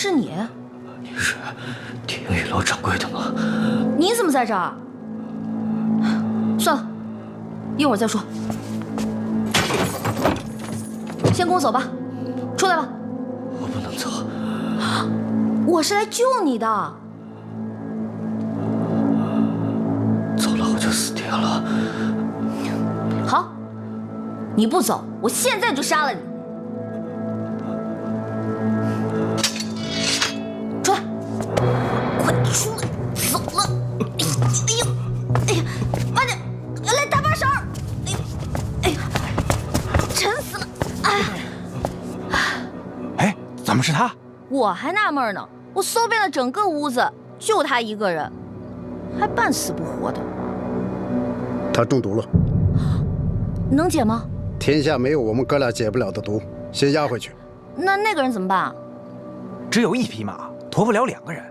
是你？你是天宇楼掌柜的吗？你怎么在这儿？算了，一会儿再说。先跟我走吧，出来吧。我不能走。我是来救你的。走了我就死定了。好，你不走，我现在就杀了你。出来，快出来！走了。哎呦，哎呀，慢点，来搭把手。哎呦，哎呀，沉死了！哎，怎么是他？我还纳闷呢，我搜遍了整个屋子，就他一个人，还半死不活的。他中毒了，能解吗？天下没有我们哥俩解不了的毒，先押回去。那个人怎么办？只有一匹马，驮不了2个人。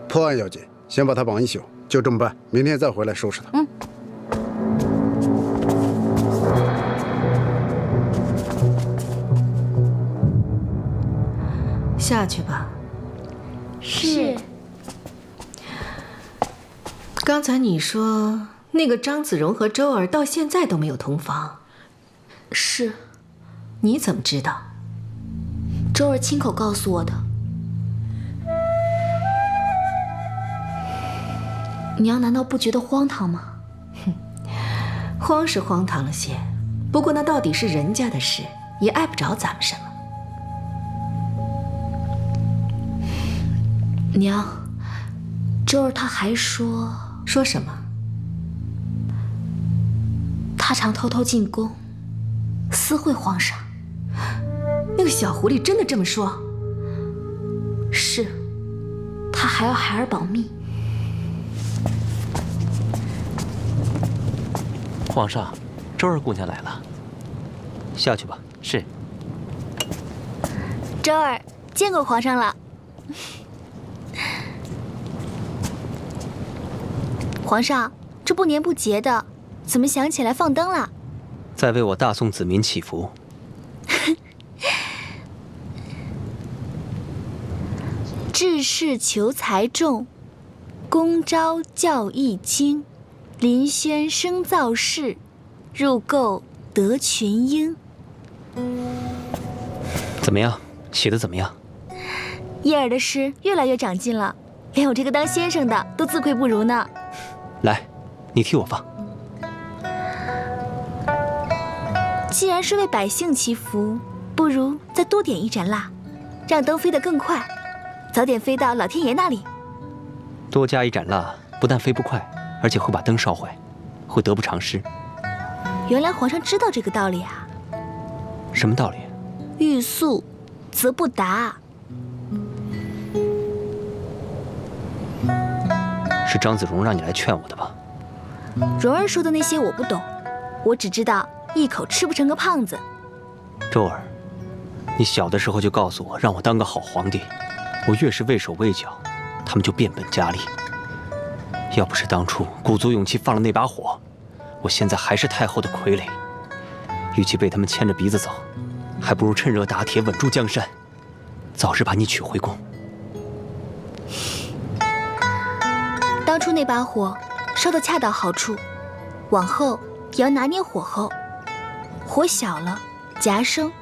破案要紧，先把他绑一宿，就这么办。明天再回来收拾他。嗯。下去吧。是。刚才你说那个张子荣和周儿到现在都没有同房，是。你怎么知道？周儿亲口告诉我的。娘难道不觉得荒唐吗？哼，荒是荒唐了些，不过那到底是人家的事，也碍不着咱们什么。娘，周儿她还说什么？她常偷偷进宫，私会皇上。那个小狐狸真的这么说？是，她还要孩儿保密。皇上，周儿姑娘来了，下去吧。是。周儿见过皇上了。皇上，这不年不节的，怎么想起来放灯了？在为我大宋子民祈福。治世求财重，公昭教义精，临轩生造势，入垢得群英。怎么样？写的怎么样？叶儿的诗越来越长进了，连我这个当先生的都自愧不如呢。来，你替我放。既然是为百姓祈福，不如再多点一盏蜡，让灯飞得更快，早点飞到老天爷那里。多加一盏蜡，不但飞不快，而且会把灯烧坏，会得不偿失。原来皇上知道这个道理啊！什么道理？欲速则不达。是张子荣让你来劝我的吧？蓉儿说的那些我不懂，我只知道一口吃不成个胖子。周儿，你小的时候就告诉我，让我当个好皇帝。我越是畏手畏脚，他们就变本加厉。要不是当初鼓足勇气放了那把火，我现在还是太后的傀儡。与其被他们牵着鼻子走，还不如趁热打铁，稳住江山，早日把你娶回宫。当初那把火烧得恰到好处，往后也要拿捏火候。火小了夹生，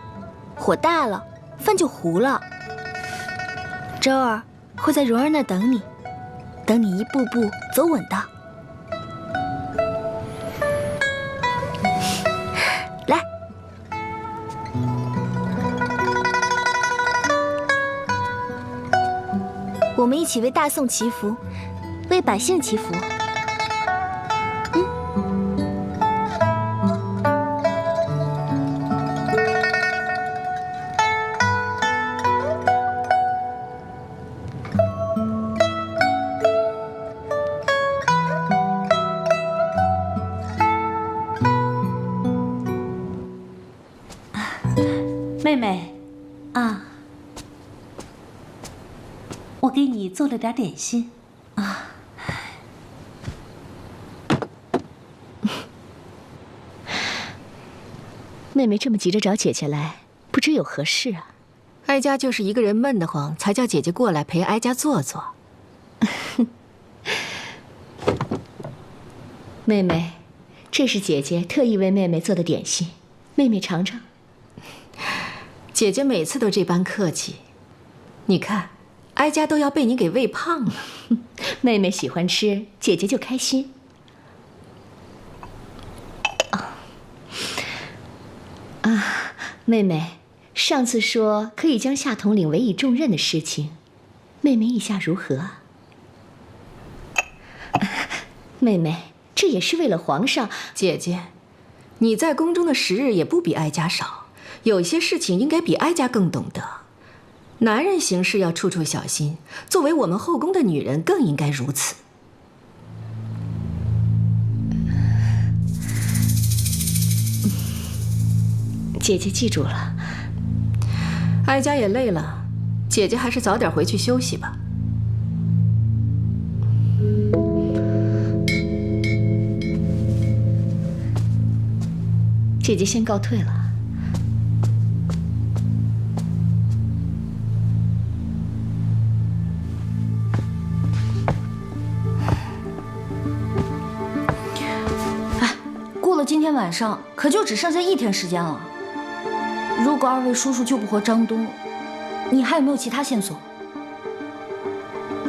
火大了饭就糊了。周儿会在蓉儿那儿等你，等你一步步走稳当。来，我们一起为大宋祈福，为百姓祈福。妹妹，啊，我给你做了点点心啊。妹妹这么急着找姐姐来，不知有何事啊？哀家就是一个人闷得慌，才叫姐姐过来陪哀家坐坐。妹妹，这是姐姐特意为妹妹做的点心，妹妹尝尝。姐姐每次都这般客气，你看，哀家都要被你给喂胖了。妹妹喜欢吃，姐姐就开心。妹妹，上次说可以将夏统领委以重任的事情，妹妹意下如何？妹妹，这也是为了皇上。姐姐，你在宫中的时日也不比哀家少，有些事情应该比哀家更懂得。男人行事要处处小心，作为我们后宫的女人更应该如此。姐姐记住了。哀家也累了，姐姐还是早点回去休息吧。姐姐先告退了。哎，过了今天晚上，可就只剩下1天时间了。如果2位叔叔救不活张东，你还有没有其他线索？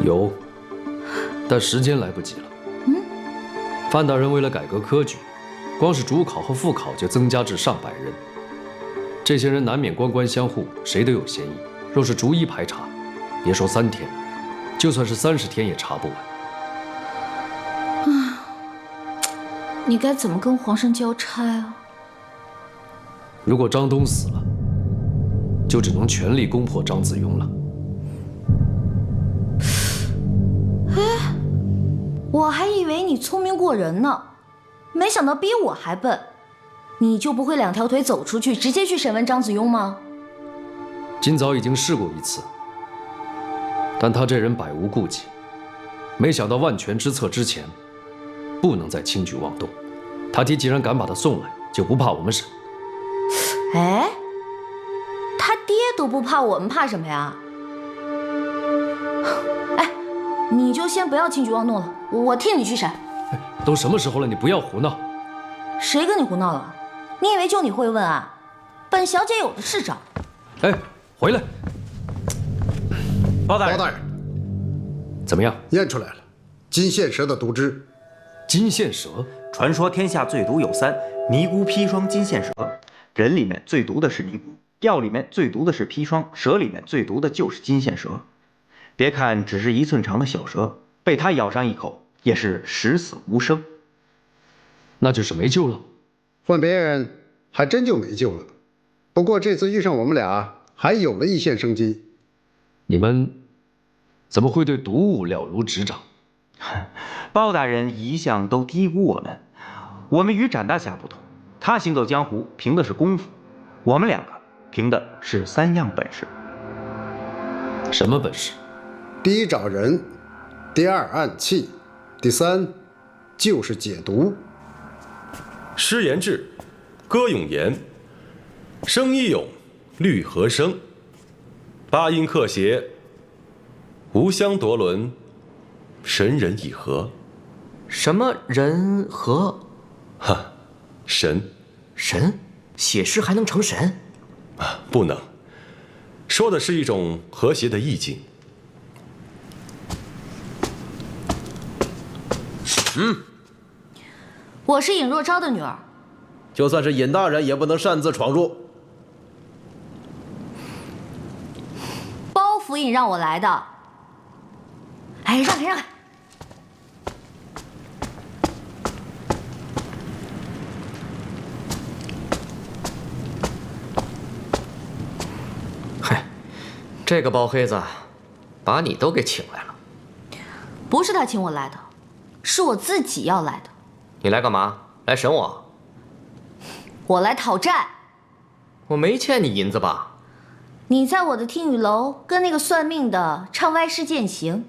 有，但时间来不及了。范大人为了改革科举，光是主考和副考就增加至上百人，这些人难免官官相护，谁都有嫌疑。若是逐一排查，别说3天，就算是30天也查不完。你该怎么跟皇上交差啊？如果张东死了，就只能全力攻破张子雍了。哎，我还以为你聪明过人呢，没想到比我还笨。你就不会2条腿走出去，直接去审问张子雍吗？今早已经试过1次，但他这人百无顾忌，没想到万全之策之前，不能再轻举妄动。他爹既然敢把他送来，就不怕我们审。哎，他爹都不怕，我们怕什么呀？哎，你就先不要轻举妄动了，我替你去审。都什么时候了，你不要胡闹。谁跟你胡闹了？你以为就你会问啊？本小姐有的是招。哎，回来！包大人，包大人，怎么样？验出来了，金线蛇的毒汁。金线蛇？传说天下最毒有3，尼姑、砒霜、金线蛇。人里面最毒的是尼姑，药里面最毒的是砒霜，蛇里面最毒的就是金线蛇。别看只是1寸长的小蛇，被它咬上一口也是十死无生。那就是没救了。换别人还真就没救了。不过这次遇上我们俩，还有了一线生机。你们怎么会对毒物了如指掌？包大人一向都低估我们。我们与展大侠不同，他行走江湖凭的是功夫，我们2个凭的是3样本事。什么本事？第一找人，第2暗器，第3就是解毒。诗言志，歌咏言，声一咏，律和声，八音克谐，无相夺伦，神人以和。什么人和？哈，神。神？写诗还能成神？不能，说的是一种和谐的意境。我是尹若昭的女儿，就算是尹大人也不能擅自闯入。包府尹让我来的。哎，让开让开！嗨，这个包黑子把你都给请来了。不是他请我来的，是我自己要来的。你来干嘛？来审我？我来讨债。我没欠你银子吧？你在我的听雨楼跟那个算命的唱歪诗践行，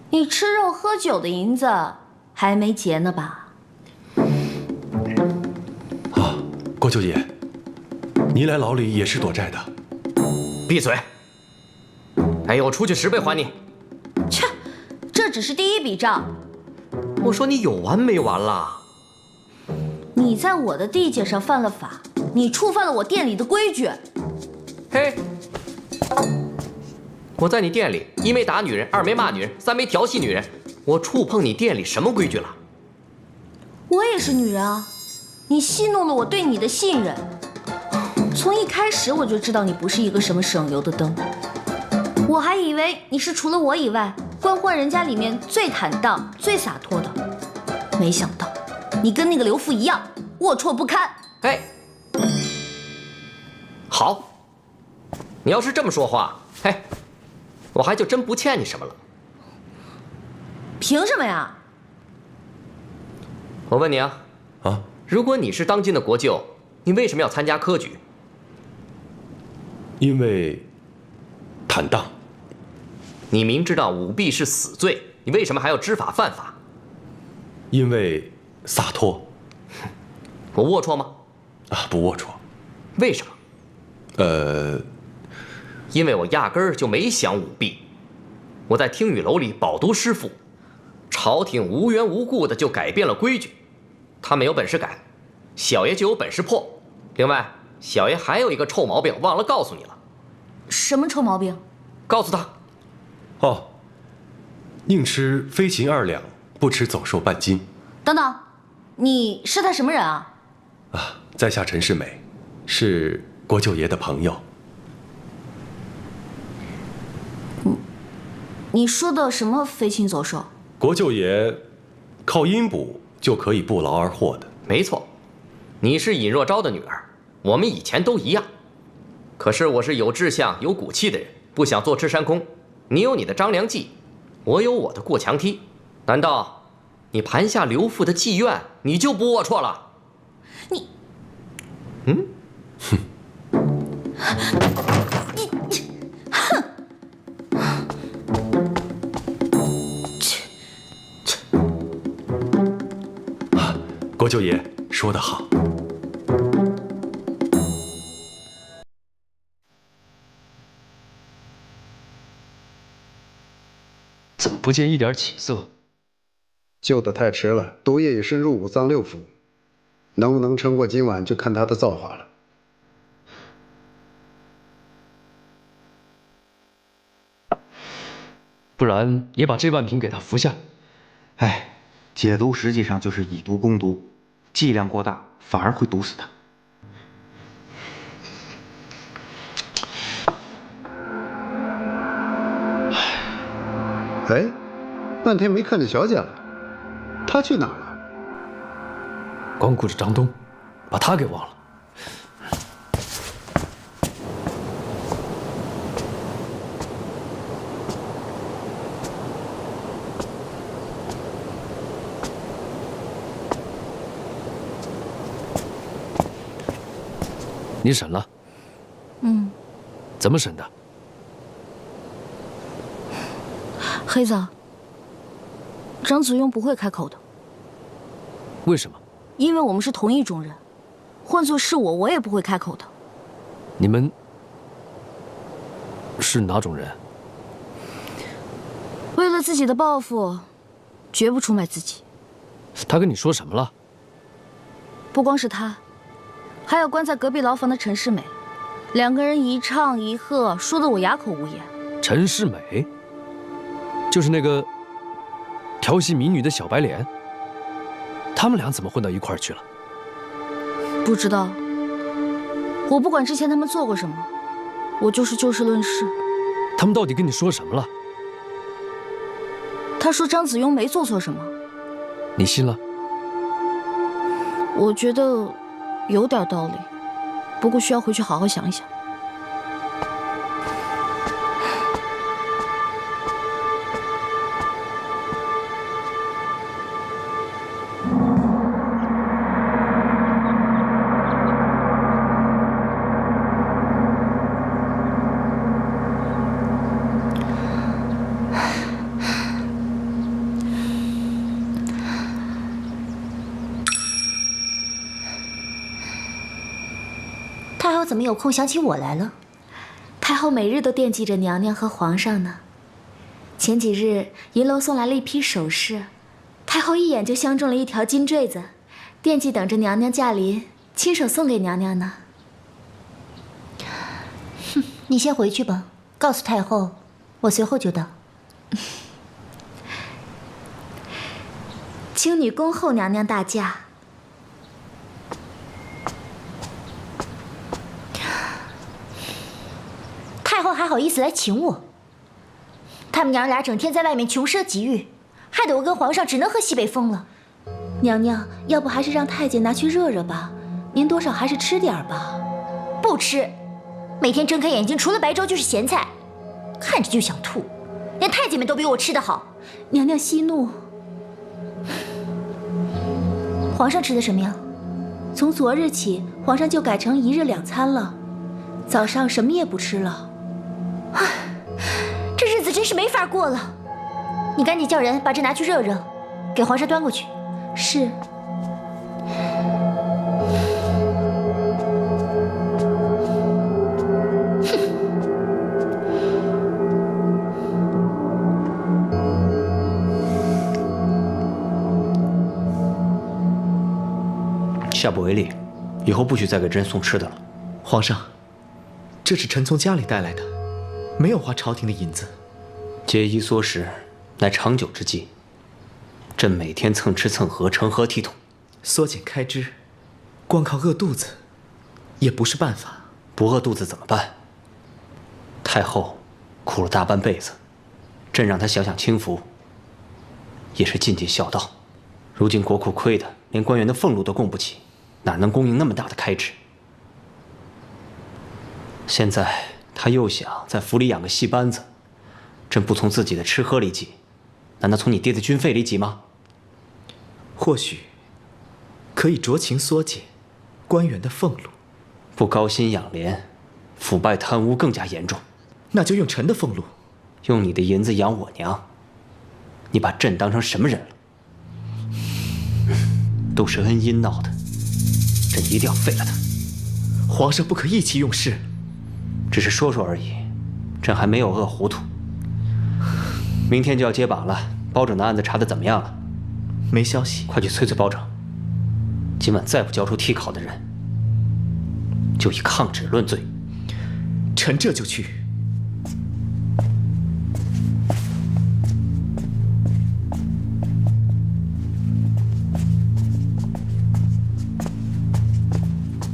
你吃肉喝酒的银子还没结呢吧？郭舅爷，你来牢里也是躲债的。闭嘴！哎呦，我出去10倍还你。切，这只是第一笔账。我说你有完没完啦？你在我的地界上犯了法，你触犯了我店里的规矩。嘿，我在你店里1没打女人，2没骂女人，3没调戏女人，我触碰你店里什么规矩了？我也是女人啊，你戏弄了我对你的信任。从一开始我就知道你不是一个什么省油的灯，我还以为你是除了我以外官宦人家里面最坦荡、最洒脱的，没想到你跟那个刘父一样龌龊不堪。哎，好，你要是这么说话，嘿，我还就真不欠你什么了。凭什么呀？我问你啊，如果你是当今的国舅，你为什么要参加科举？因为坦荡。你明知道舞弊是死罪，你为什么还要知法犯法？因为洒脱。我龌龊吗？不龌龊。为什么？因为我压根儿就没想舞弊。我在听雨楼里饱读诗赋，朝廷无缘无故的就改变了规矩，他们有本事改，小爷就有本事破。另外，小爷还有一个臭毛病，忘了告诉你了。什么臭毛病？告诉他。宁吃飞禽2两，不吃走兽半斤。等等，你是他什么人啊？在下陈世美，是国舅爷的朋友。你说的什么飞禽走兽？国舅爷靠阴补就可以不劳而获的。没错，你是尹若昭的女儿，我们以前都一样。可是我是有志向、有骨气的人，不想做赤山空。你有你的张良计，我有我的过墙梯。难道你盘下刘父的妓院，你就不龌龊了？你，国舅爷说得好。怎么不见一点起色？救得太迟了，毒液已深入5脏6腑，能不能撑过今晚，就看他的造化了。不然也把这万瓶给他服下。解毒实际上就是以毒攻毒，剂量过大反而会毒死他。半天没看见小姐了，她去哪儿了？光顾着张东，把他给忘了。你审了？怎么审的？黑子，张子雍不会开口的。为什么？因为我们是同一种人，换作是我，我也不会开口的。你们是哪种人？为了自己的抱负，绝不出卖自己。他跟你说什么了？不光是他，还有关在隔壁牢房的陈世美，2个人一唱一和，说得我哑口无言。陈世美，就是那个调戏民女的小白脸。他们俩怎么混到一块儿去了？不知道，我不管之前他们做过什么，我就是就事论事。他们到底跟你说什么了？他说张子雍没做错什么。你信了？我觉得有点道理，不过需要回去好好想一想。怎么有空想起我来了？太后每日都惦记着娘娘和皇上呢。前几日银楼送来了一批首饰，太后一眼就相中了一条金坠子，惦记等着娘娘驾临，亲手送给娘娘呢。哼，你先回去吧，告诉太后，我随后就到。青女恭候娘娘大驾。太后还好意思来请我？他们娘俩整天在外面穷奢极欲，害得我跟皇上只能喝西北风了。娘娘，要不还是让太监拿去热热吧，您多少还是吃点吧。不吃，每天睁开眼睛除了白粥就是咸菜，看着就想吐。连太监们都比我吃得好。娘娘息怒。皇上吃的什么呀？从昨日起，皇上就改成1日2餐了，早上什么也不吃了。唉，这日子真是没法过了。你赶紧叫人把这拿去热热，给皇上端过去。是。下不为例，以后不许再给朕送吃的了。皇上，这是臣从家里带来的，没有花朝廷的银子。节衣缩食，乃长久之计。朕每天蹭吃蹭喝，成何体统？缩减开支，光靠饿肚子，也不是办法。不饿肚子怎么办？太后苦了大半辈子，朕让她享享清福，也是尽尽孝道。如今国库亏的连官员的俸禄都供不起，哪能供应那么大的开支？现在他又想在府里养个戏班子，朕不从自己的吃喝里挤，难道从你爹的军费里挤吗？或许可以酌情缩减官员的俸禄。不高薪养廉，腐败贪污更加严重。那就用臣的俸禄，用你的银子养我娘，你把朕当成什么人了？都是恩因闹的，朕一定要废了他。皇上不可意气用事，只是说说而已，朕还没有饿糊涂。明天就要接榜了，包拯的案子查得怎么样了？没消息。快去催催包拯，今晚再不交出替考的人，就以抗旨论罪。臣这就去。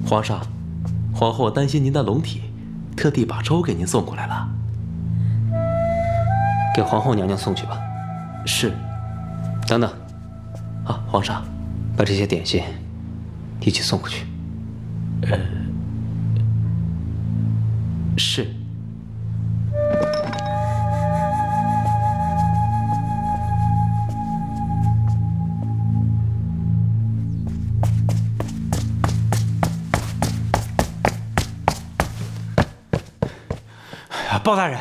皇上，皇后担心您的龙体，特地把粥给您送过来了。给皇后娘娘送去吧。是。等等，啊，皇上，把这些点心一起送过去。是。包大人，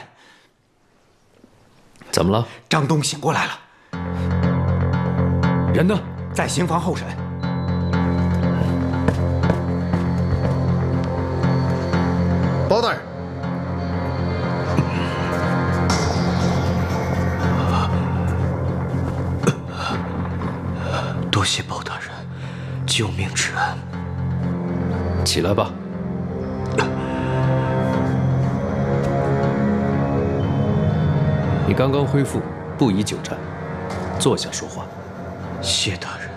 怎么了？张东醒过来了。人呢？在刑房候审。包大人，多谢包大人救命之恩。起来吧。你刚刚恢复，不宜久站，坐下说话。谢大人。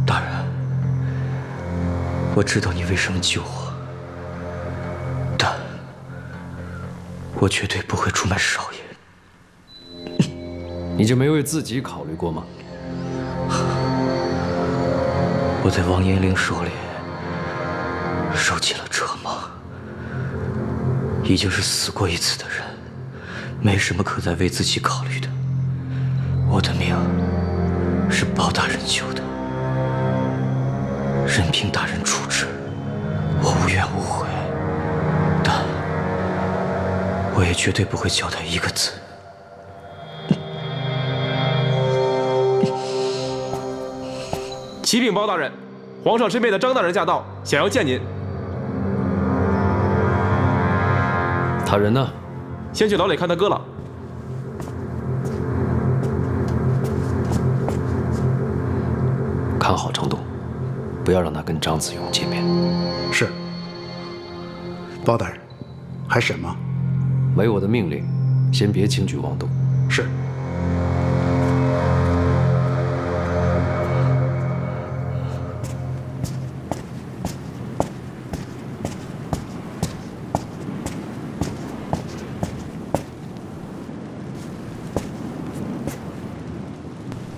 大人，我知道你为什么救我，但我绝对不会出卖少爷。你就没为自己考虑过吗？我在王延龄手里受尽了折磨，已经是死过一次的人，没什么可再为自己考虑的。我的命是包大人救的，任凭大人处置，我无怨无悔，但我也绝对不会交代一个字。启禀包大人，皇上身边的张大人驾到，想要见您。他人呢？先去牢里看他哥了。看好程度，不要让他跟张子勇见面。是。包大人，还审吗？违我的命令，先别轻举妄动。是。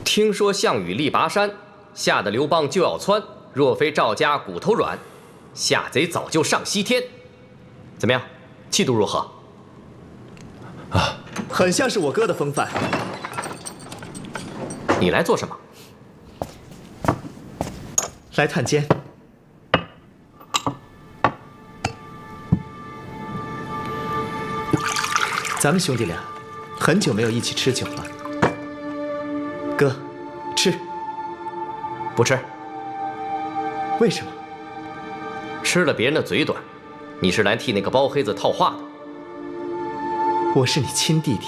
听说项羽力拔山，吓得刘邦就要窜。若非赵家骨头软，下贼早就上西天。怎么样，气度如何？很像是我哥的风范。你来做什么？来探监。咱们兄弟俩很久没有一起吃酒了。哥，吃。不吃。为什么？吃了别人的嘴短，你是来替那个包黑子套话的。我是你亲弟弟，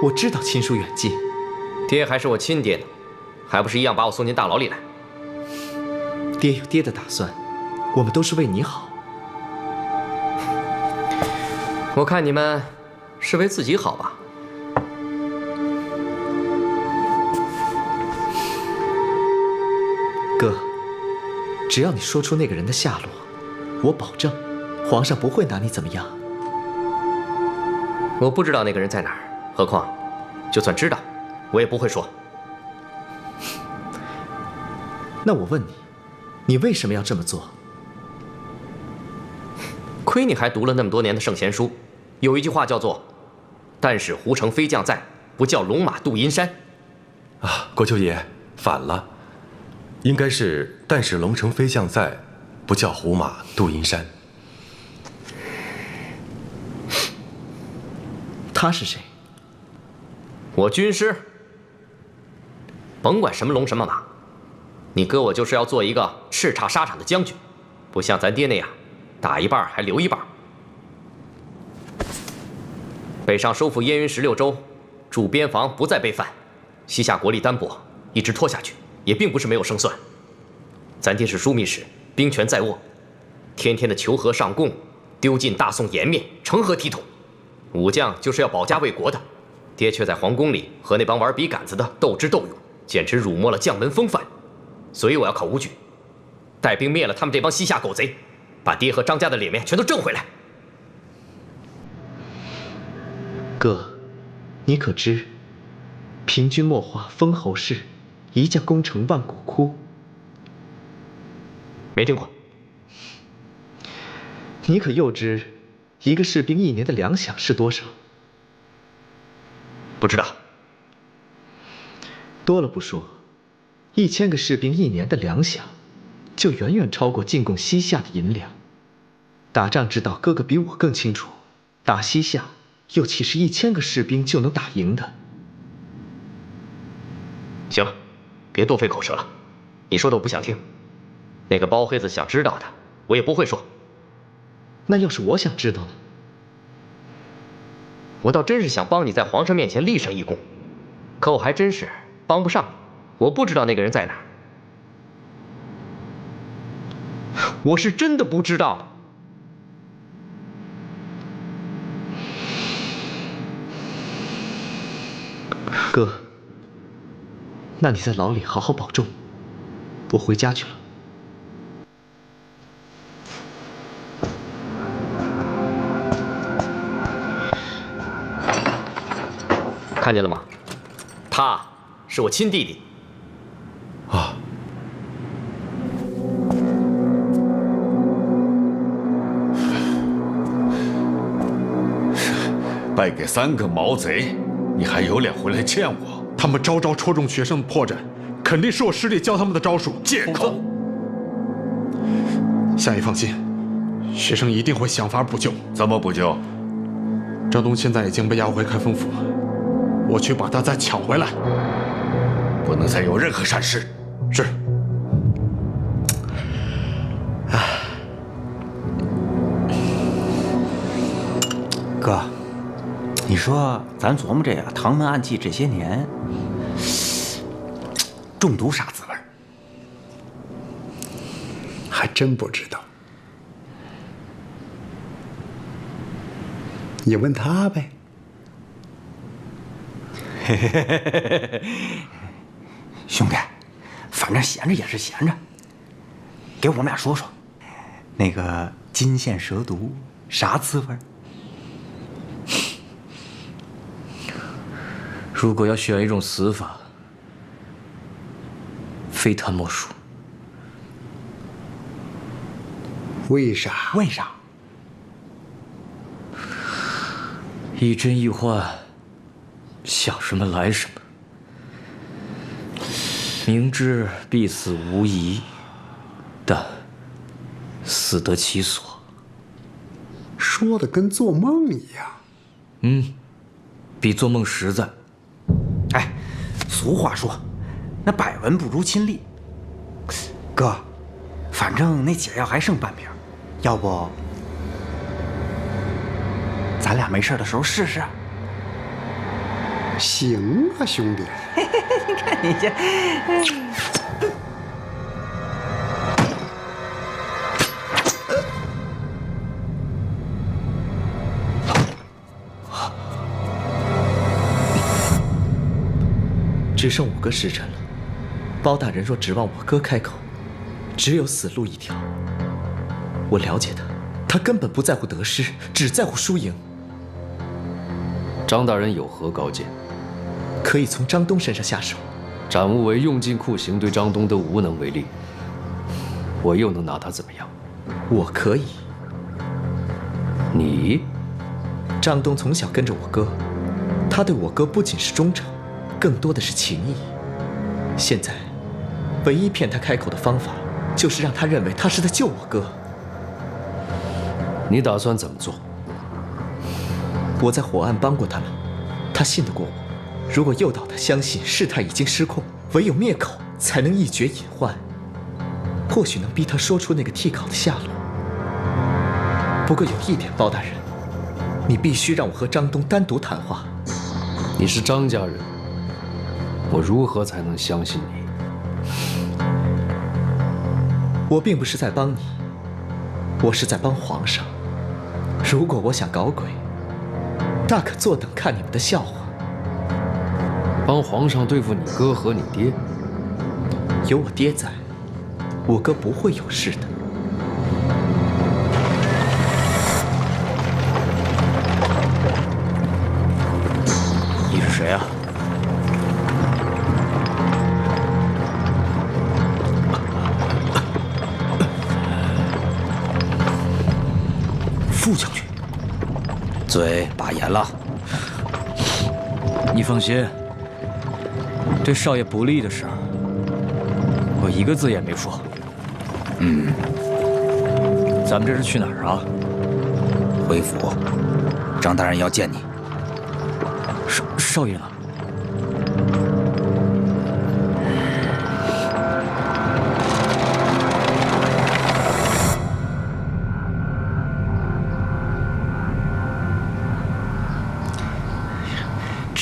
我知道亲疏远近。爹还是我亲爹呢，还不是一样把我送进大牢里来？爹有爹的打算，我们都是为你好。我看你们是为自己好吧？哥，只要你说出那个人的下落，我保证，皇上不会拿你怎么样。我不知道那个人在哪儿，何况，就算知道，我也不会说。那我问你，你为什么要这么做？亏你还读了那么多年的圣贤书，有一句话叫做“但使胡城飞将在，不教龙马度阴山”。啊，国舅爷反了，应该是“但使龙城飞将在，不教胡马度阴山”。他是谁？我军师。甭管什么龙什么马，你哥我就是要做一个叱咤沙场的将军，不像咱爹那样，打一半还留一半。北上收复燕云16州，驻边防不再被犯，西夏国力单薄，一直拖下去也并不是没有胜算。咱爹是枢密使，兵权在握，天天的求和上贡，丢尽大宋颜面，成何体统？武将就是要保家卫国的，爹却在皇宫里和那帮玩笔杆子的斗智斗勇，简直辱没了将门风范。所以我要靠武举，带兵灭了他们这帮西夏狗贼，把爹和张家的脸面全都挣回来。哥，你可知，平君莫话封侯氏，一将功成万骨枯。没听过。你可又知，一个士兵一年的粮饷是多少？不知道。多了不说，1000个士兵一年的粮饷，就远远超过进贡西夏的银两。打仗之道，哥哥比我更清楚。打西夏，又岂是1000个士兵就能打赢的？行了，别多费口舌了。你说的我不想听。那个包黑子想知道的，我也不会说。那要是我想知道呢？我倒真是想帮你在皇上面前立上一功，可我还真是帮不上你。我不知道那个人在哪儿，我是真的不知道的。哥，那你在牢里好好保重，我回家去了。看见了吗？他是我亲弟弟。啊！败给3个毛贼，你还有脸回来见我？他们招招戳中学生的破绽，肯定是我师弟教他们的招数。借口！夏爷放心，学生一定会想法补救。怎么补救？张东现在已经被押回开封府了，我去把他再抢回来。不能再有任何闪失。是。说咱琢磨这个唐门暗器这些年，中毒啥滋味？还真不知道。你问他呗。兄弟，反正闲着也是闲着，给我们俩说说，那个金线蛇毒啥滋味？如果要选一种死法，非他莫属。为啥？为啥？一真一幻，想什么来什么。明知必死无疑，但死得其所。说的跟做梦一样。比做梦实在。哎，俗话说，那百闻不如亲历。哥，反正那解药还剩半瓶，要不咱俩没事的时候试试？行啊，兄弟。你看你这。只剩5个时辰了，包大人若指望我哥开口，只有死路一条。我了解他，他根本不在乎得失，只在乎输赢。张大人有何高见？可以从张东身上下手。展无为用尽酷刑，对张东都无能为力，我又能拿他怎么样？我可以。你？张东从小跟着我哥，他对我哥不仅是忠诚，更多的是情谊。现在，唯一骗他开口的方法，就是让他认为他是在救我哥。你打算怎么做？我在火案帮过他们，他信得过我。如果诱导他相信事态已经失控，唯有灭口才能一决隐患，或许能逼他说出那个替考的下落。不过有一点，包大人，你必须让我和张东单独谈话。你是张家人，我如何才能相信你？我并不是在帮你，我是在帮皇上。如果我想搞鬼，大可坐等看你们的笑话。帮皇上对付你哥和你爹？有我爹在，我哥不会有事的。你是谁啊？副将军，嘴把严了。你放心，对少爷不利的事，我一个字也没说。咱们这是去哪儿啊？回府，张大人要见你。少爷呢？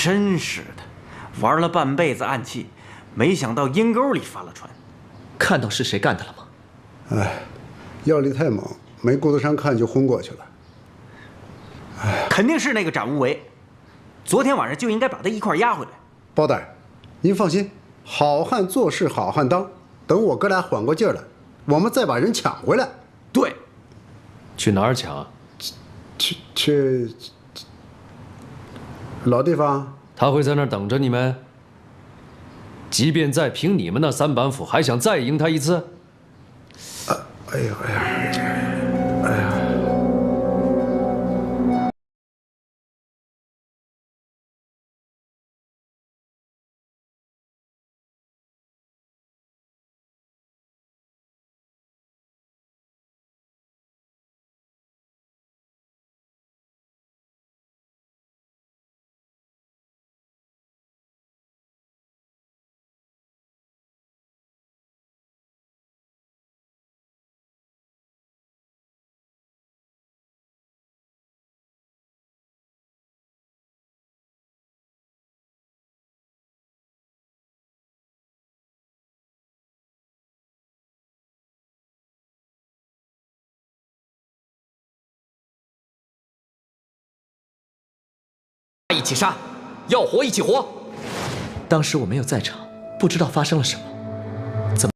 真是的，玩了半辈子暗器，没想到阴沟里翻了船。看到是谁干的了吗？哎，药力太猛，没顾得上看就昏过去了。肯定是那个展无为，昨天晚上就应该把他一块押回来。包大人，您放心，好汉做事好汉当，等我哥俩缓过劲儿来，我们再把人抢回来。对，去哪儿抢？去老地方。他会在那儿等着你们？即便再凭你们那3板斧，还想再赢他一次？哎呀！起杀，要活一起活。当时我没有在场，不知道发生了什么。怎么？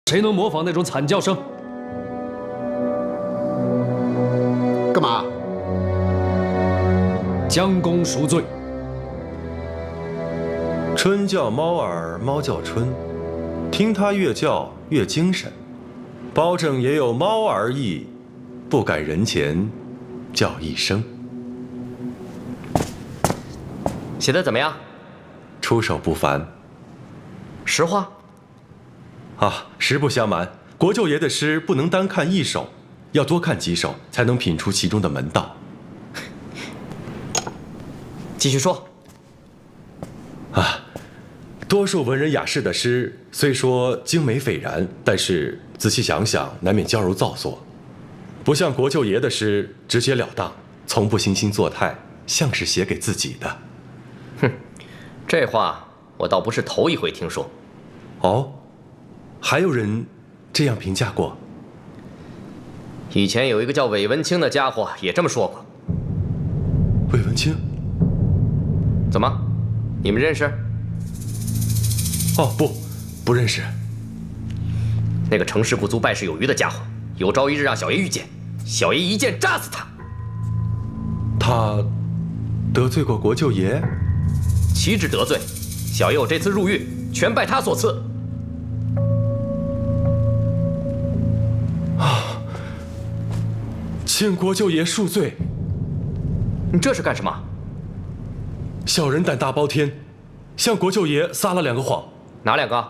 谁能模仿那种惨叫声？干嘛？将功赎罪。春叫猫儿，猫叫春，听它越叫越精神。保证也有猫儿意，不改人前叫一声。写的怎么样？出手不凡。实话。啊，实不相瞒，国舅爷的诗不能单看一首，要多看几首，才能品出其中的门道。继续说。啊，多数文人雅士的诗虽说精美斐然，但是仔细想想，难免娇柔造作，不像国舅爷的诗直截了当，从不惺惺作态，像是写给自己的。哼，这话我倒不是头一回听说。哦。还有人这样评价过？以前有一个叫韦文清的家伙也这么说过。韦文清？怎么？你们认识？哦，不认识。那个成事不足败事有余的家伙，有朝一日让小爷遇见，小爷一剑扎死他。他得罪过国舅爷？岂止得罪，小爷我这次入狱全拜他所赐。请国舅爷恕罪。你这是干什么？小人胆大包天，向国舅爷撒了2个谎。哪2个？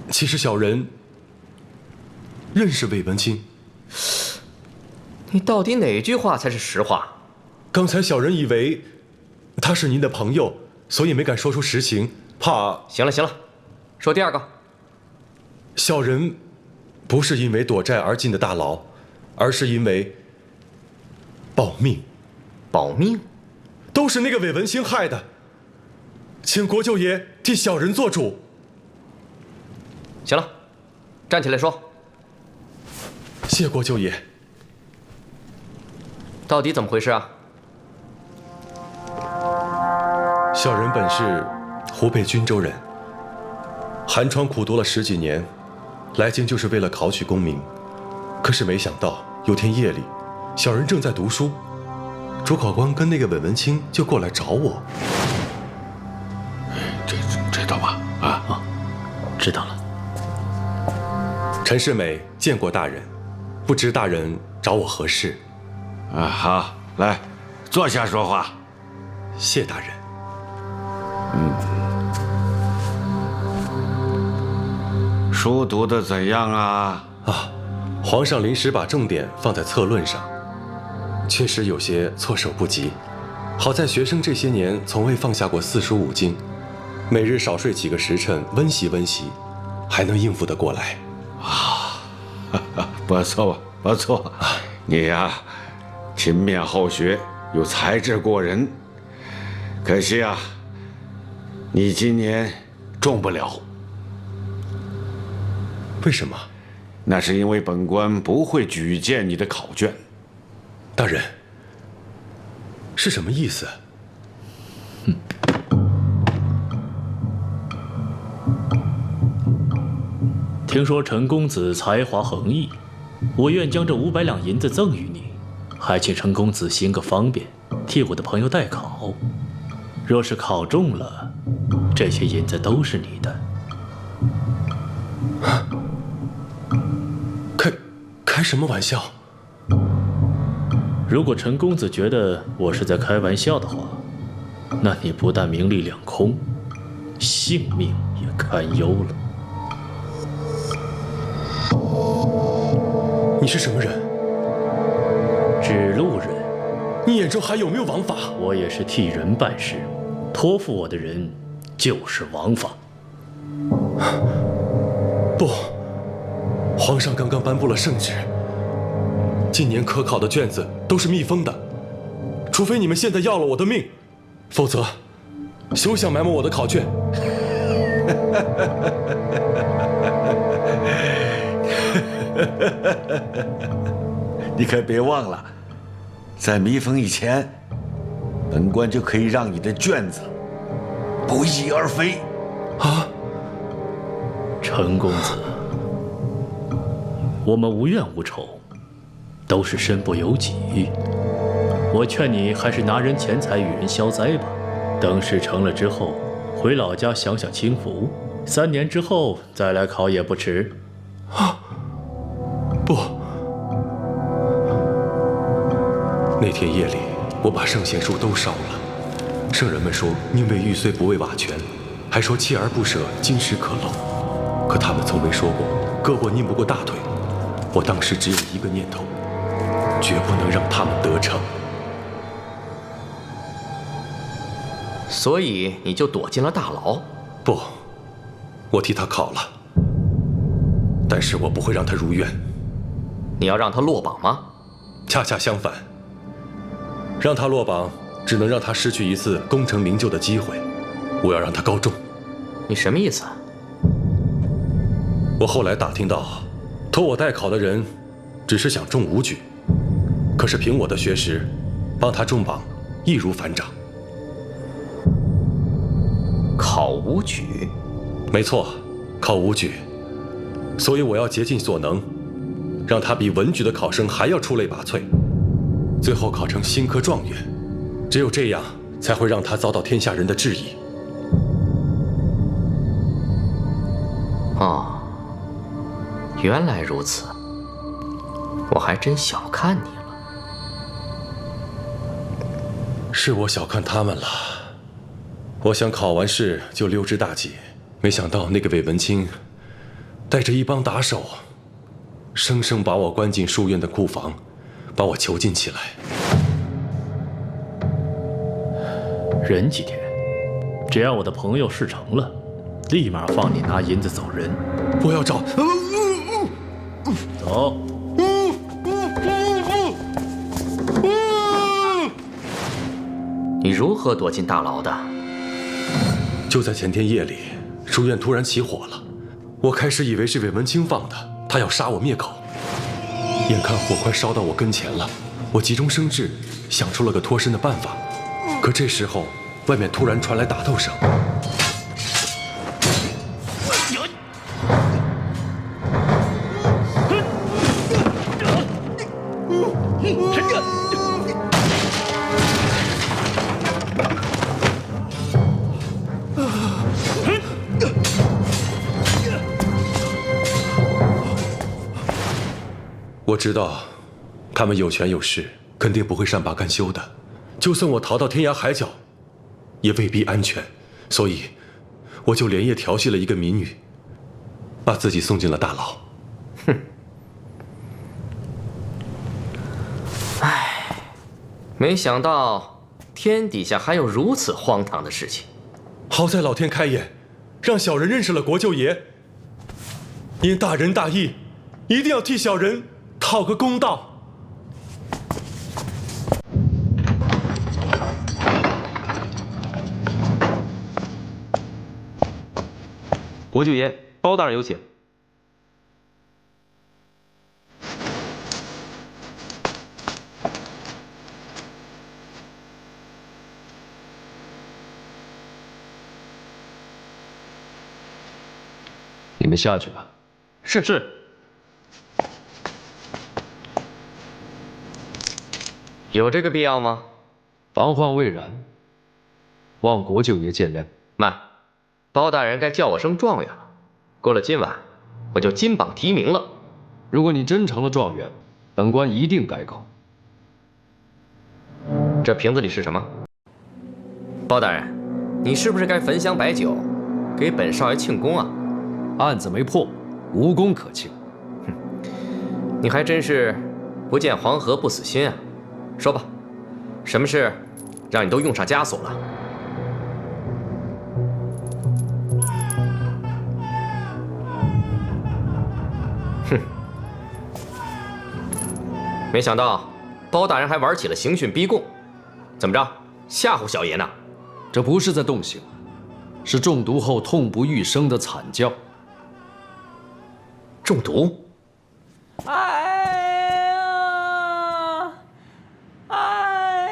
其实小人认识韦文清。你到底哪句话才是实话？刚才小人以为他是您的朋友，所以没敢说出实情，怕……行了，说第2个。小人不是因为躲债而进的大牢，而是因为保命。保命？都是那个韦文清害的，请国舅爷替小人做主。行了，站起来说。谢国舅爷。到底怎么回事啊？小人本是湖北均州人，寒窗苦读了10几年，来京就是为了考取功名。可是没想到有天夜里，小人正在读书，主考官跟那个韦文清就过来找我。知道吧？啊，知道了。陈世美见过大人，不知大人找我何事？啊，好，来，坐下说话。谢大人。书读得怎样啊？啊，皇上临时把重点放在策论上，确实有些措手不及。好在学生这些年从未放下过4书5经，每日少睡几个时辰，温习温习，还能应付得过来。啊，不错不错，你呀，勤勉好学，又才智过人。可惜啊，你今年中不了。为什么？那是因为本官不会举荐你的考卷。大人，是什么意思？听说陈公子才华横溢，我愿将这500两银子赠与你，还请陈公子行个方便，替我的朋友代考。若是考中了，这些银子都是你的。开什么玩笑？如果陈公子觉得我是在开玩笑的话，那你不但名利两空，性命也堪忧了。你是什么人？指路人。你眼中还有没有王法？我也是替人办事，托付我的人就是王法。不，皇上刚刚颁布了圣旨，今年科考的卷子都是密封的，除非你们现在要了我的命，否则休想埋没我的考卷。你可别忘了，在密封以前，本官就可以让你的卷子不翼而飞。啊，陈公子，我们无怨无仇，都是身不由己。我劝你还是拿人钱财与人消灾吧。等事成了之后，回老家享享清福，3年之后再来考也不迟。啊，不。那天夜里，我把圣贤书都烧了。圣人们说宁为玉碎不为瓦全，还说锲而不舍金石可镂。可他们从没说过胳膊拧不过大腿。我当时只有一个念头，绝不能让他们得逞。所以你就躲进了大牢？不，我替他考了，但是我不会让他如愿。你要让他落榜吗？恰恰相反，让他落榜只能让他失去一次功成名就的机会。我要让他高中。你什么意思？我后来打听到，托我代考的人只是想中武举，可是凭我的学识，帮他中榜易如反掌。考武举？没错，考武举。所以我要竭尽所能，让他比文举的考生还要出类拔萃，最后考成新科状元。只有这样，才会让他遭到天下人的质疑。哦，原来如此，我还真小看你了。是我小看他们了。我想考完试就溜之大吉，没想到那个韦文清带着一帮打手，生生把我关进书院的库房，把我囚禁起来。忍几天，只要我的朋友事成了，立马放你拿银子走人。我要找。走。你如何躲进大牢的？就在前天夜里，书院突然起火了。我开始以为是韦文清放的，他要杀我灭口。眼看火快烧到我跟前了，我急中生智，想出了个脱身的办法。可这时候，外面突然传来打斗声。我知道，他们有权有势，肯定不会善罢甘休的。就算我逃到天涯海角，也未必安全。所以，我就连夜调戏了一个民女，把自己送进了大牢。哼！唉，没想到天底下还有如此荒唐的事情。好在老天开眼，让小人认识了国舅爷。因大仁大义，一定要替小人讨个公道。国舅爷，包大人有请。你们下去吧。是。有这个必要吗？防患未然，望国舅爷见谅。慢，包大人该叫我声状元了。过了今晚，我就金榜题名了。如果你真成了状元，本官一定改口。这瓶子里是什么？包大人，你是不是该焚香摆酒，给本少爷庆功啊？案子没破，无功可庆。你还真是不见黄河不死心啊！说吧，什么事让你都用上枷锁了？哼！没想到包大人还玩起了刑讯逼供，怎么着，吓唬小爷呢？这不是在动刑，是中毒后痛不欲生的惨叫。中毒？哎呀！哎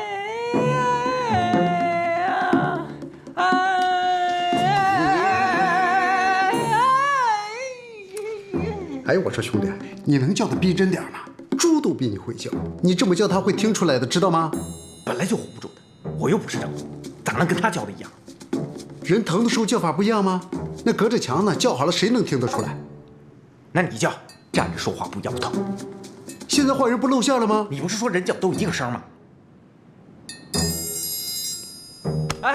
呀！哎，我说兄弟，你能叫他逼真点吗？猪都比你会叫，你这么叫他会听出来的，知道吗？本来就唬不住的，我又不是人，咋能跟他叫的一样？人疼的时候叫法不一样吗？那隔着墙呢，叫好了谁能听得出来？那你叫，站着说话不腰疼。现在换人不露馅了吗？你不是说人叫都一个声吗？好。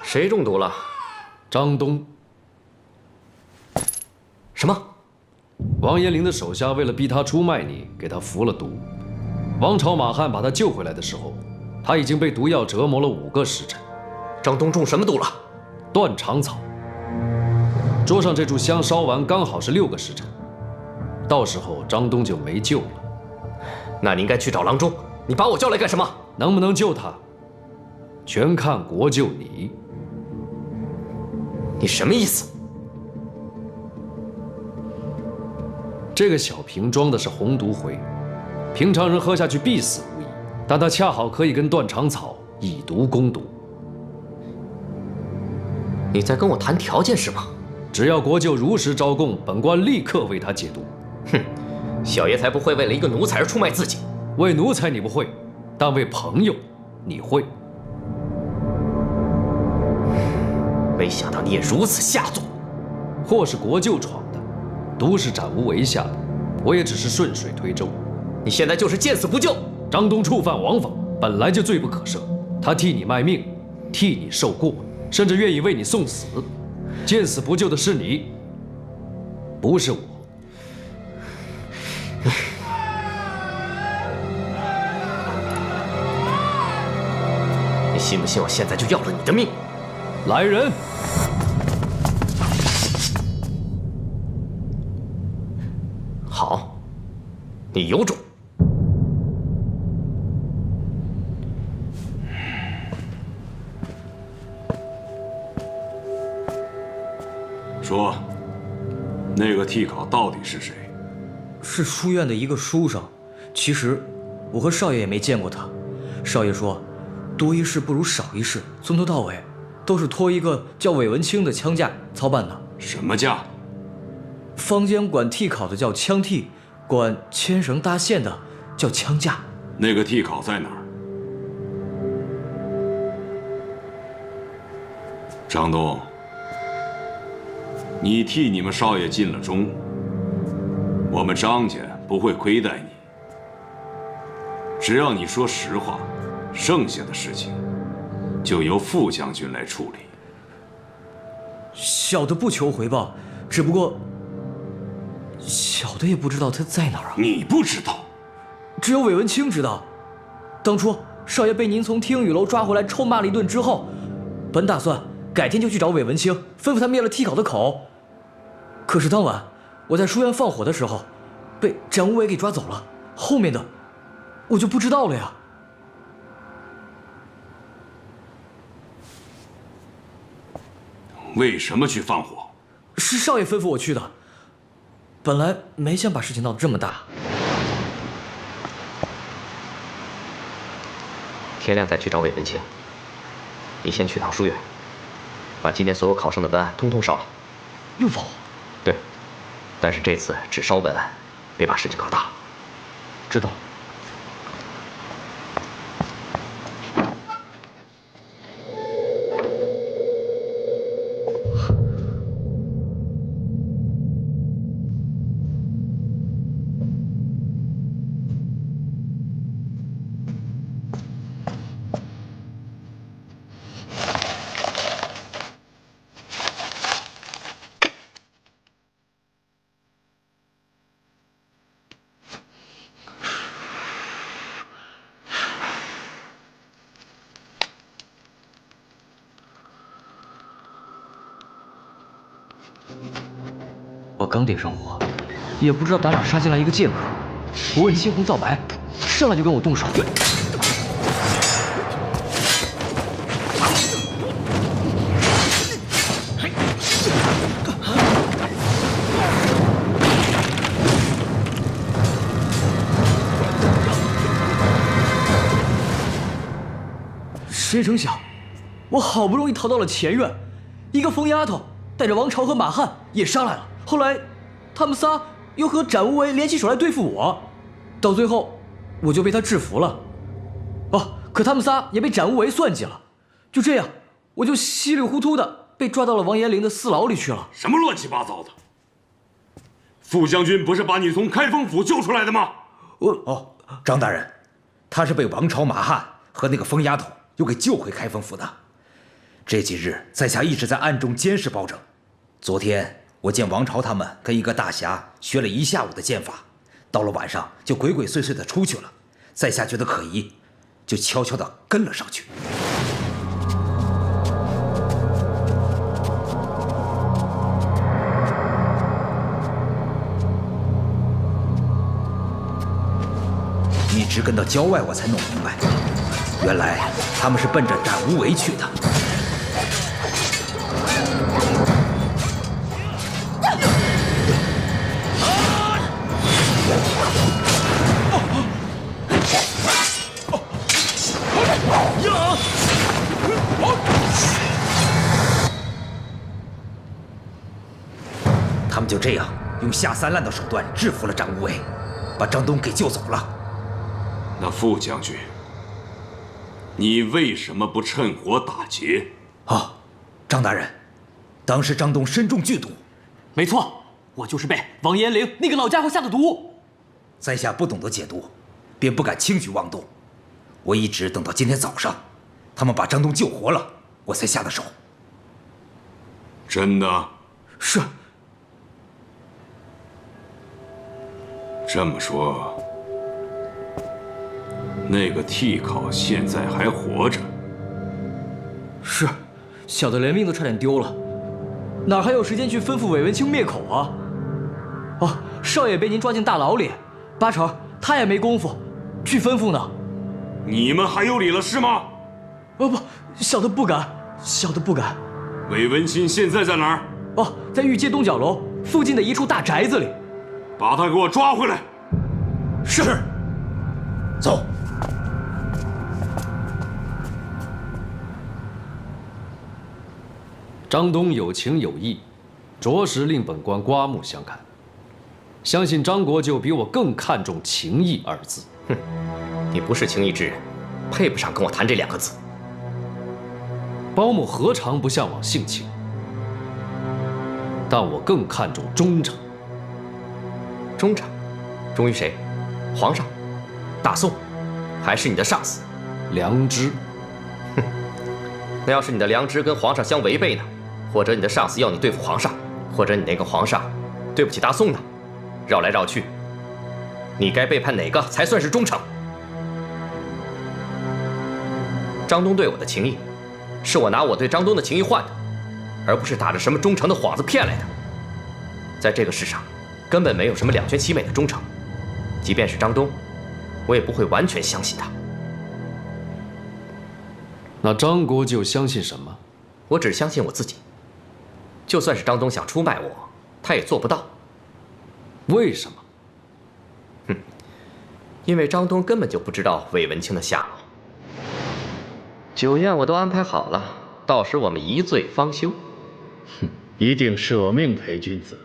谁中毒了？张东。什么？王延龄的手下为了逼他出卖你，给他服了毒。王朝马汉把他救回来的时候，他已经被毒药折磨了5个时辰。张东中什么毒了？断肠草。桌上这炷香烧完刚好是6个时辰，到时候张东就没救了。那你应该去找郎中，你把我叫来干什么？能不能救他，全看国救你。你什么意思？这个小瓶装的是红毒灰，平常人喝下去必死无疑，但它恰好可以跟断肠草以毒攻毒。你在跟我谈条件是吗？只要国舅如实招供，本官立刻为他解毒。哼，小爷才不会为了一个奴才而出卖自己。为奴才你不会，但为朋友你会。没想到你也如此下作。祸是国舅闯的，毒是展无为下的，我也只是顺水推舟。你现在就是见死不救。张东触犯王法，本来就罪不可赦，他替你卖命，替你受过，甚至愿意为你送死。见死不救的是你，不是我。你信不信我现在就要了你的命？来人！好，你有种。说，那个替考到底是谁？是书院的一个书生。其实，我和少爷也没见过他。少爷说，多一事不如少一事，从头到尾都是托一个叫韦文清的枪架操办的。什么架？坊间管替考的叫枪替，管牵绳搭线的叫枪架。那个替考在哪儿？张东。你替你们少爷尽了忠，我们张家不会亏待你。只要你说实话，剩下的事情就由副将军来处理。小的不求回报，只不过小的也不知道他在哪儿啊。你不知道？只有韦文清知道。当初少爷被您从听雨楼抓回来，臭骂了一顿之后，本打算改天就去找韦文清，吩咐他灭了替考的口。可是当晚我在书院放火的时候，被展无为给抓走了，后面的我就不知道了呀。为什么去放火？是少爷吩咐我去的。本来没想把事情闹得这么大。天亮再去找韦文清。你先去趟书院，把今天所有考生的文案通通烧了。又放火？对，但是这次只烧文案，别把事情搞大。知道。刚点上火，也不知道打哪杀进来一个剑客。不问青红皂白，上来就跟我动手。谁成想，我好不容易逃到了前院，一个疯丫头带着王朝和马汉也杀来了。后来，他们仨又和展无为联起手来对付我，到最后，我就被他制服了。哦，可他们仨也被展无为算计了。就这样，我就稀里糊涂的被抓到了王延龄的私牢里去了。什么乱七八糟的！副将军不是把你从开封府救出来的吗？张大人，他是被王朝、马汉和那个疯丫头又给救回开封府的。这几日，在下一直在暗中监视包拯。昨天我见王朝他们跟一个大侠学了一下午的剑法，到了晚上就鬼鬼祟祟的出去了。在下觉得可疑，就悄悄地跟了上去。一直跟到郊外，我才弄明白，原来他们是奔着展无为去的。他们就这样用下三滥的手段制服了展无为，把张东给救走了。那副将军，你为什么不趁火打劫？张大人，当时张东身中剧毒。没错，我就是被王延龄那个老家伙下的毒。在下不懂得解毒，便不敢轻举妄动。我一直等到今天早上，他们把张东救活了，我才下的手。真的？是。这么说，那个替考现在还活着？是，小的连命都差点丢了，哪还有时间去吩咐韦文清灭口啊？少爷被您抓进大牢里，八成他也没功夫去吩咐呢。你们还有理了是吗？不，小的不敢，小的不敢。韦文清现在在哪儿？在御街东角楼附近的一处大宅子里。把他给我抓回来。是。走。张东有情有义，着实令本官刮目相看。相信张国舅比我更看重情义二字。哼，你不是情义之人，配不上跟我谈这两个字。包某何尝不向往性情？但我更看重忠诚。忠诚，忠于谁？皇上、大宋，还是你的上司？良知。哼，那要是你的良知跟皇上相违背呢？或者你的上司要你对付皇上，或者你那个皇上对不起大宋呢？绕来绕去，你该背叛哪个才算是忠诚？张东对我的情谊，是我拿我对张东的情谊换的，而不是打着什么忠诚的幌子骗来的。在这个世上，根本没有什么两全其美的忠诚，即便是张东，我也不会完全相信他。那张国舅相信什么？我只相信我自己。就算是张东想出卖我，他也做不到。为什么？哼，因为张东根本就不知道韦文清的下落。酒宴我都安排好了，到时我们一醉方休。哼，一定舍命陪君子。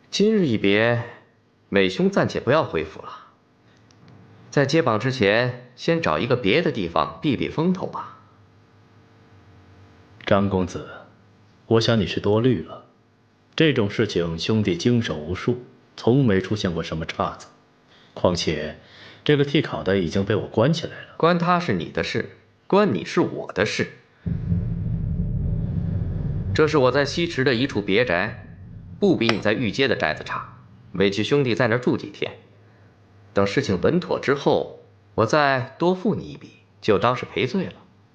今日一别，韦兄暂且不要回府了，在接榜之前，先找一个别的地方避避风头吧。张公子，我想你是多虑了。这种事情兄弟经手无数，从没出现过什么岔子。况且，这个替考的已经被我关起来了。关他是你的事，关你是我的事。这是我在西池的一处别宅，不比你在御街的宅子差。委屈兄弟在那儿住几天，等事情稳妥之后，我再多付你一笔，就当是赔罪了。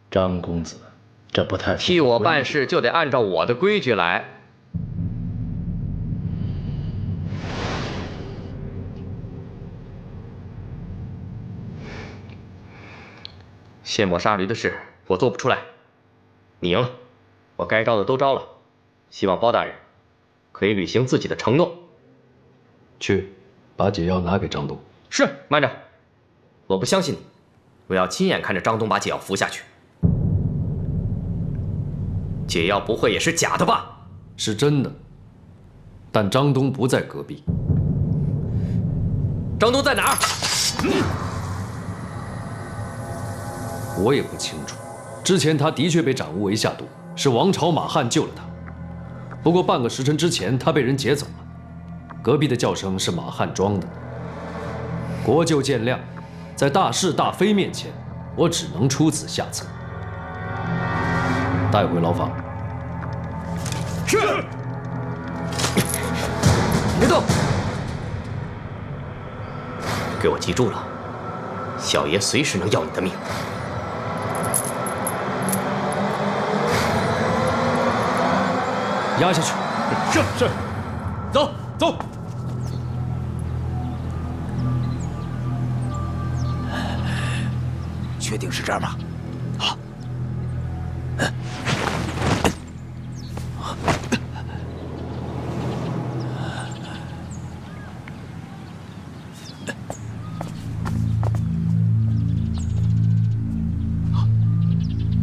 张公子，这不太……替我办事就得按照我的规矩来。卸磨杀驴的事我做不出来，你赢了，我该招的都招了，希望包大人可以履行自己的承诺。去，把解药拿给张东。是，慢着，我不相信你，我要亲眼看着张东把解药服下去。解药不会也是假的吧？是真的，但张东不在隔壁。张东在哪儿？我也不清楚。之前他的确被斩无为下毒，是王朝马汉救了他。不过半个时辰之前，他被人劫走了。隔壁的叫声是马汉装的。国舅见谅，在大是大非面前，我只能出此下策。带回牢房。是。别动！给我记住了，小爷随时能要你的命。压下去。是，走走。确定是这儿吗？好。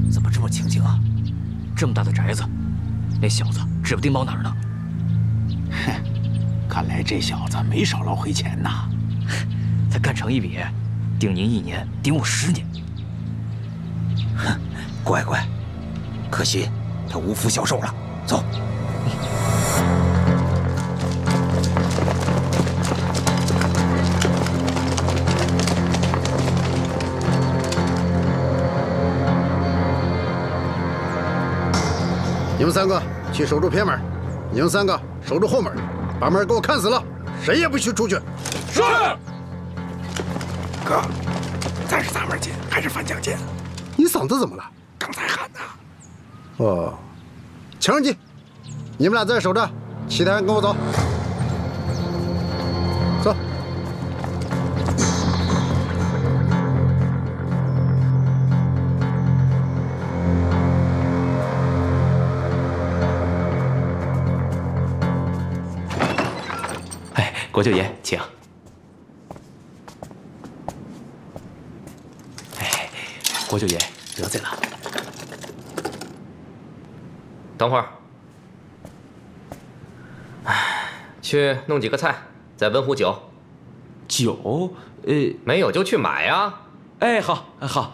怎么这么清静啊？这么大的宅子，那小子指不定猫哪儿呢。哼，看来这小子没少捞回钱呐。他干成一笔，顶您1年，顶我10年。哼，乖乖，可惜他无福消受了。走。你们3个去守住偏门，你们3个守住后门，把门给我看死了，谁也不许出去。是。哥，咱是3门进还是反将进？你嗓子怎么了？刚才喊的。哦，强人进，你们俩在这守着，其他人跟我走。走。国舅爷，请。哎，国舅爷，得罪了。等会儿，去弄几个菜，再温壶酒。酒？没有就去买呀。哎，好，好。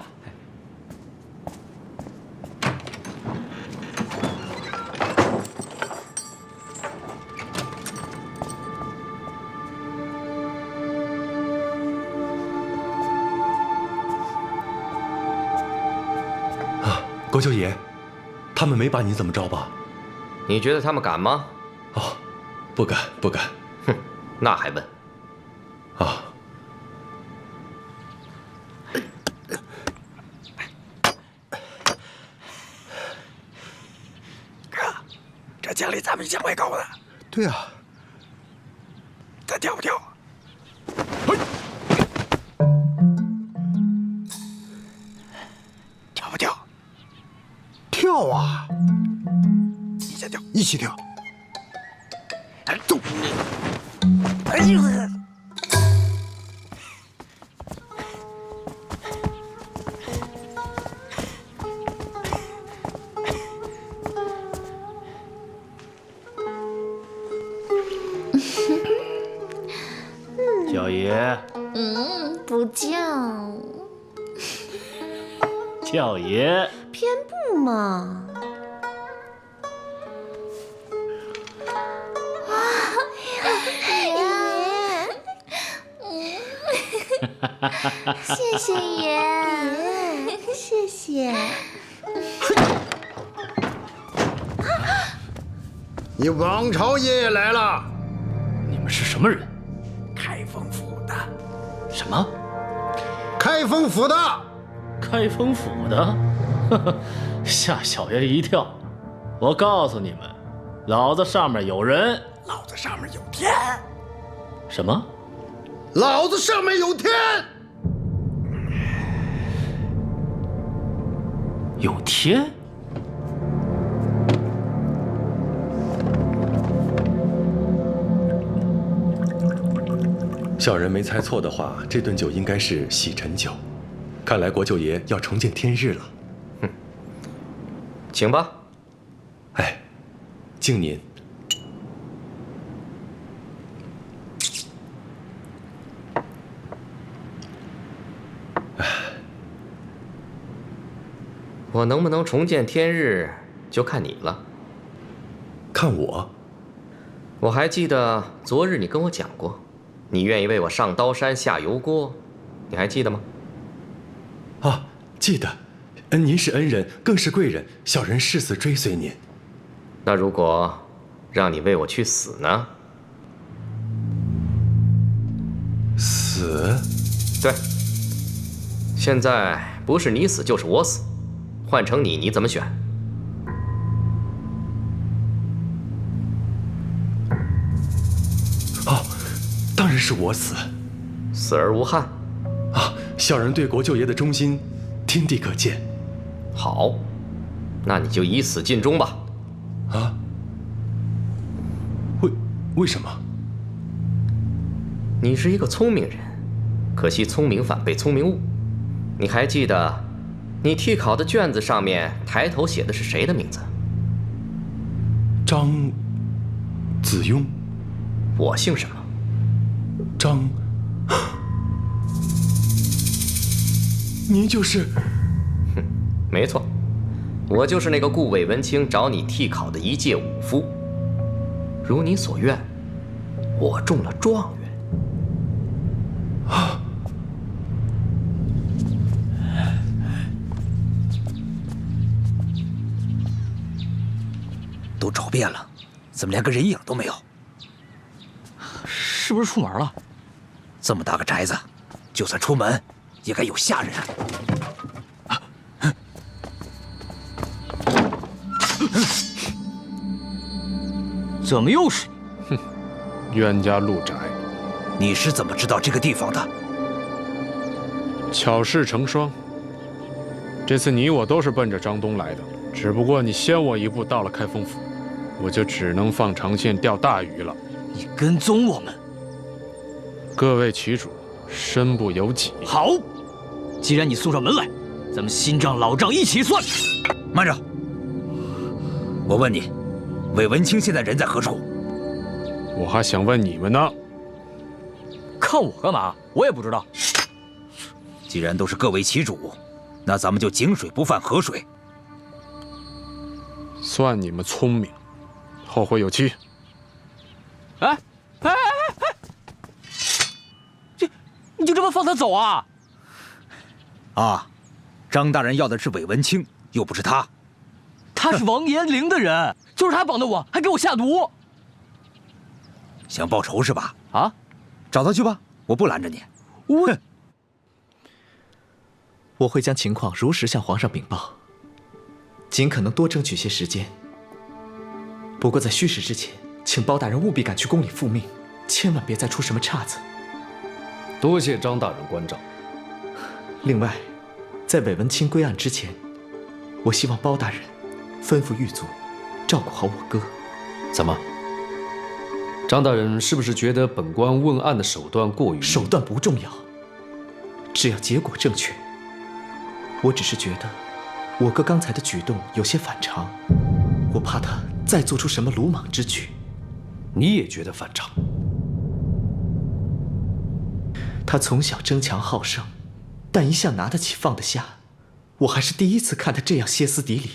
国舅爷，他们没把你怎么着吧？你觉得他们敢吗？哦，不敢，不敢。哼，那还问？啊。哥，这奖励咱们1回够的。对啊。咱跳不跳？跳不跳？跳啊！你先跳，一起跳。走！哎呦！小爷。不叫。叫爷。偏不嘛。谢谢爷，谢谢。你王朝爷爷来了！你们是什么人？开封府的。什么？开封府的。开封府的？呵呵，吓小爷一跳。我告诉你们，老子上面有人。老子上面有天。什么？老子上面有天！有天？小人没猜错的话，这顿酒应该是洗尘酒。看来国舅爷要重见天日了。哼，请吧。哎，敬您。我能不能重见天日，就看你了。看我？我还记得昨日你跟我讲过，你愿意为我上刀山下油锅，你还记得吗？啊，记得。您是恩人，更是贵人，小人誓死追随您。那如果让你为我去死呢？死？对。现在不是你死就是我死，换成你怎么选？哦，当然是我死，死而无憾。啊，小人对国舅爷的忠心，天地可见。好，那你就以死尽忠吧。啊？为什么？你是一个聪明人，可惜聪明反被聪明误。你还记得，你替考的卷子上面抬头写的是谁的名字？张子庸。我姓什么？张。您就是？哼，没错，我就是那个顾韦文清找你替考的一介武夫。如你所愿，我中了状元。啊！都找遍了，怎么连个人影都没有？是不是出门了？这么大个宅子，就算出门，也该有下人啊！怎么又是你？哼，冤家路窄。你是怎么知道这个地方的？巧事成双。这次你我都是奔着张东来的，只不过你先我一步到了开封府，我就只能放长线钓大鱼了。你跟踪我们？各为其主，身不由己。好，既然你送上门来，咱们新账老账一起算。慢着，我问你，韦文清现在人在何处？我还想问你们呢。看我干嘛？我也不知道。既然都是各为其主，那咱们就井水不犯河水。算你们聪明，后会有期。哎！你就这么放他走啊？啊，张大人要的是韦文清，又不是他。他是王延龄的人，就是他绑的我，还给我下毒。想报仇是吧？啊，找他去吧，我不拦着你。我会将情况如实向皇上禀报，尽可能多争取些时间。不过在戌时之前，请包大人务必赶去宫里复命，千万别再出什么岔子。多谢张大人关照。另外，在韦文清归案之前，我希望包大人吩咐狱卒照顾好我哥。怎么？张大人是不是觉得本官问案的手段过于……手段不重要，只要结果正确。我只是觉得我哥刚才的举动有些反常，我怕他再做出什么鲁莽之举。你也觉得反常？他从小争强好胜，但一向拿得起放得下，我还是第一次看他这样歇斯底里。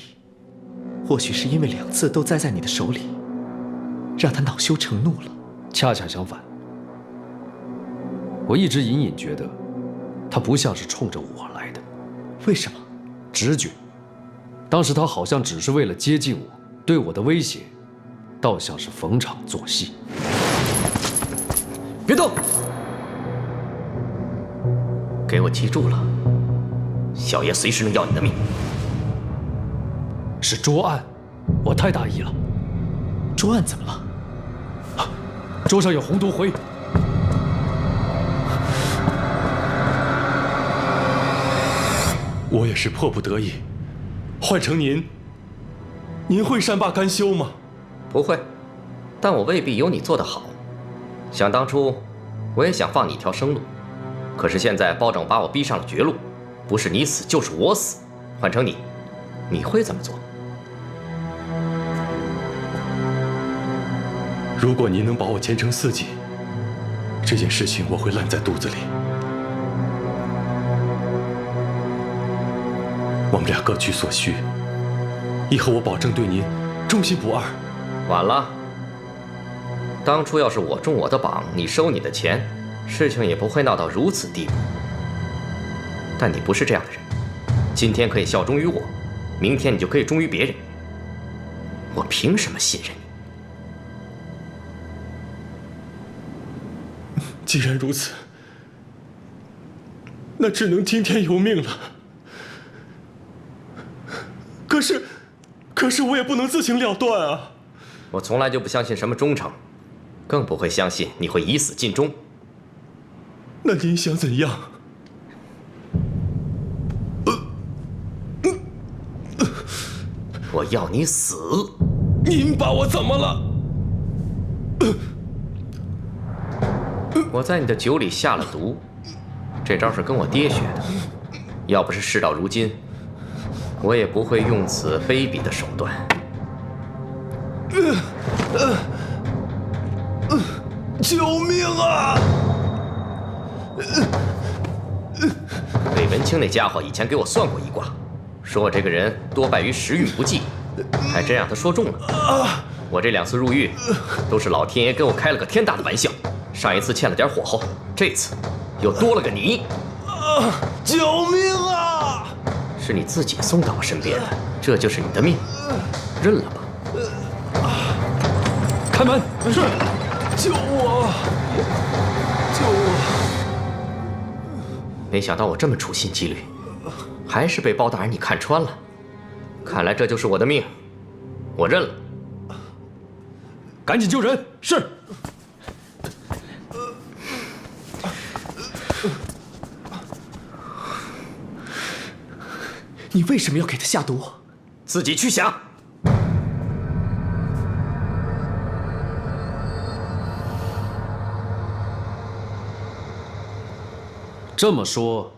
或许是因为2次都栽在你的手里，让他恼羞成怒了。恰恰相反，我一直隐隐觉得，他不像是冲着我来的。为什么？直觉。当时他好像只是为了接近我，对我的威胁，倒像是逢场作戏。别动！给我记住了，小爷随时能要你的命。是桌案，我太大意了。桌案怎么了？桌上有红毒灰。我也是迫不得已，换成您会善罢甘休吗？不会，但我未必有你做得好。想当初，我也想放你一条生路，可是现在包拯把我逼上了绝路，不是你死就是我死。换成你会怎么做？如果您能保我前程似锦，这件事情我会烂在肚子里。我们俩各取所需，以后我保证对您忠心不二。晚了，当初要是我中我的榜，你收你的钱，事情也不会闹到如此地步。但你不是这样的人，今天可以效忠于我，明天你就可以忠于别人。我凭什么信任你？既然如此，那只能听天由命了。可是我也不能自行了断啊！我从来就不相信什么忠诚，更不会相信你会以死尽忠。那您想怎样？我要你死！您把我怎么了？我在你的酒里下了毒，这招是跟我爹学的。要不是事到如今，我也不会用此卑鄙的手段。救命啊！魏文清那家伙以前给我算过一卦，说我这个人多败于时运不济，还真让他说中了。我这2次入狱，都是老天爷跟我开了个天大的玩笑。上一次欠了点火候，这次又多了个你。救命啊！是你自己送到我身边的，这就是你的命，认了吧。开门！是，救我！救我！没想到我这么处心积虑，还是被包大人你看穿了。看来这就是我的命，我认了。赶紧救人！是。你为什么要给他下毒？自己去想。这么说，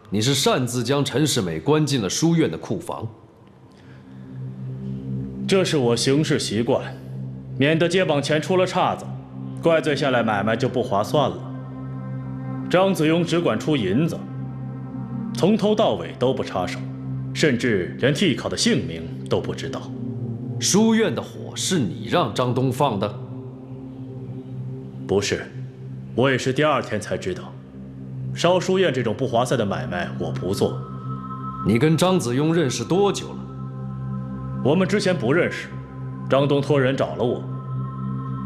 你是擅自将陈世美关进了书院的库房？这是我行事习惯，免得接榜前出了岔子，怪罪下来买卖就不划算了。张子庸只管出银子，从头到尾都不插手，甚至连替考的姓名都不知道。书院的火是你让张东放的？不是，我也是第2天才知道。烧书院这种不划算的买卖，我不做。你跟张子庸认识多久了？我们之前不认识，张东托人找了我，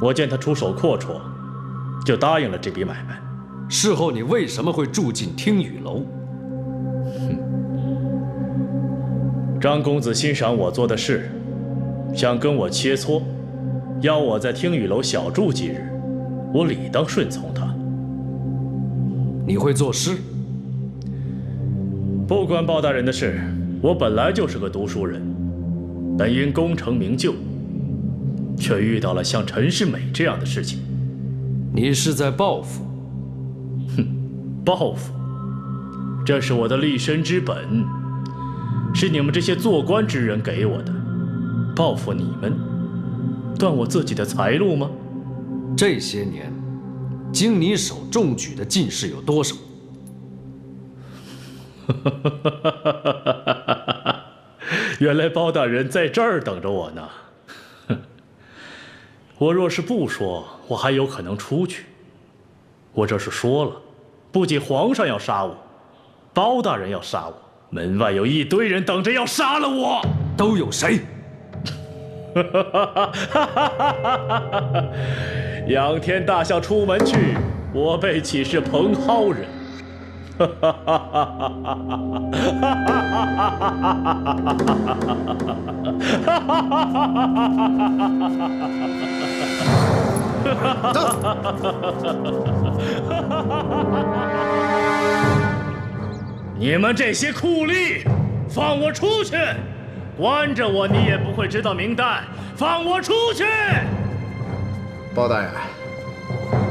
我见他出手阔绰，就答应了这笔买卖。事后你为什么会住进听雨楼？张公子欣赏我做的事，想跟我切磋，要我在听雨楼小住几日，我理当顺从他。你会作诗？不关包大人的事，我本来就是个读书人，本应功成名就，却遇到了像陈世美这样的事情。你是在报复？报复，这是我的立身之本，是你们这些做官之人给我的。报复你们，断我自己的财路吗？这些年，经你手中举的进士有多少？原来包大人在这儿等着我呢。我若是不说，我还有可能出去。我这是说了，不仅皇上要杀我，包大人要杀我，门外有一堆人等着要杀了我。都有谁？仰天大笑出门去，我辈岂是蓬蒿人？你们这些酷吏，放我出去！关着我你也不会知道名单，放我出去！包大人，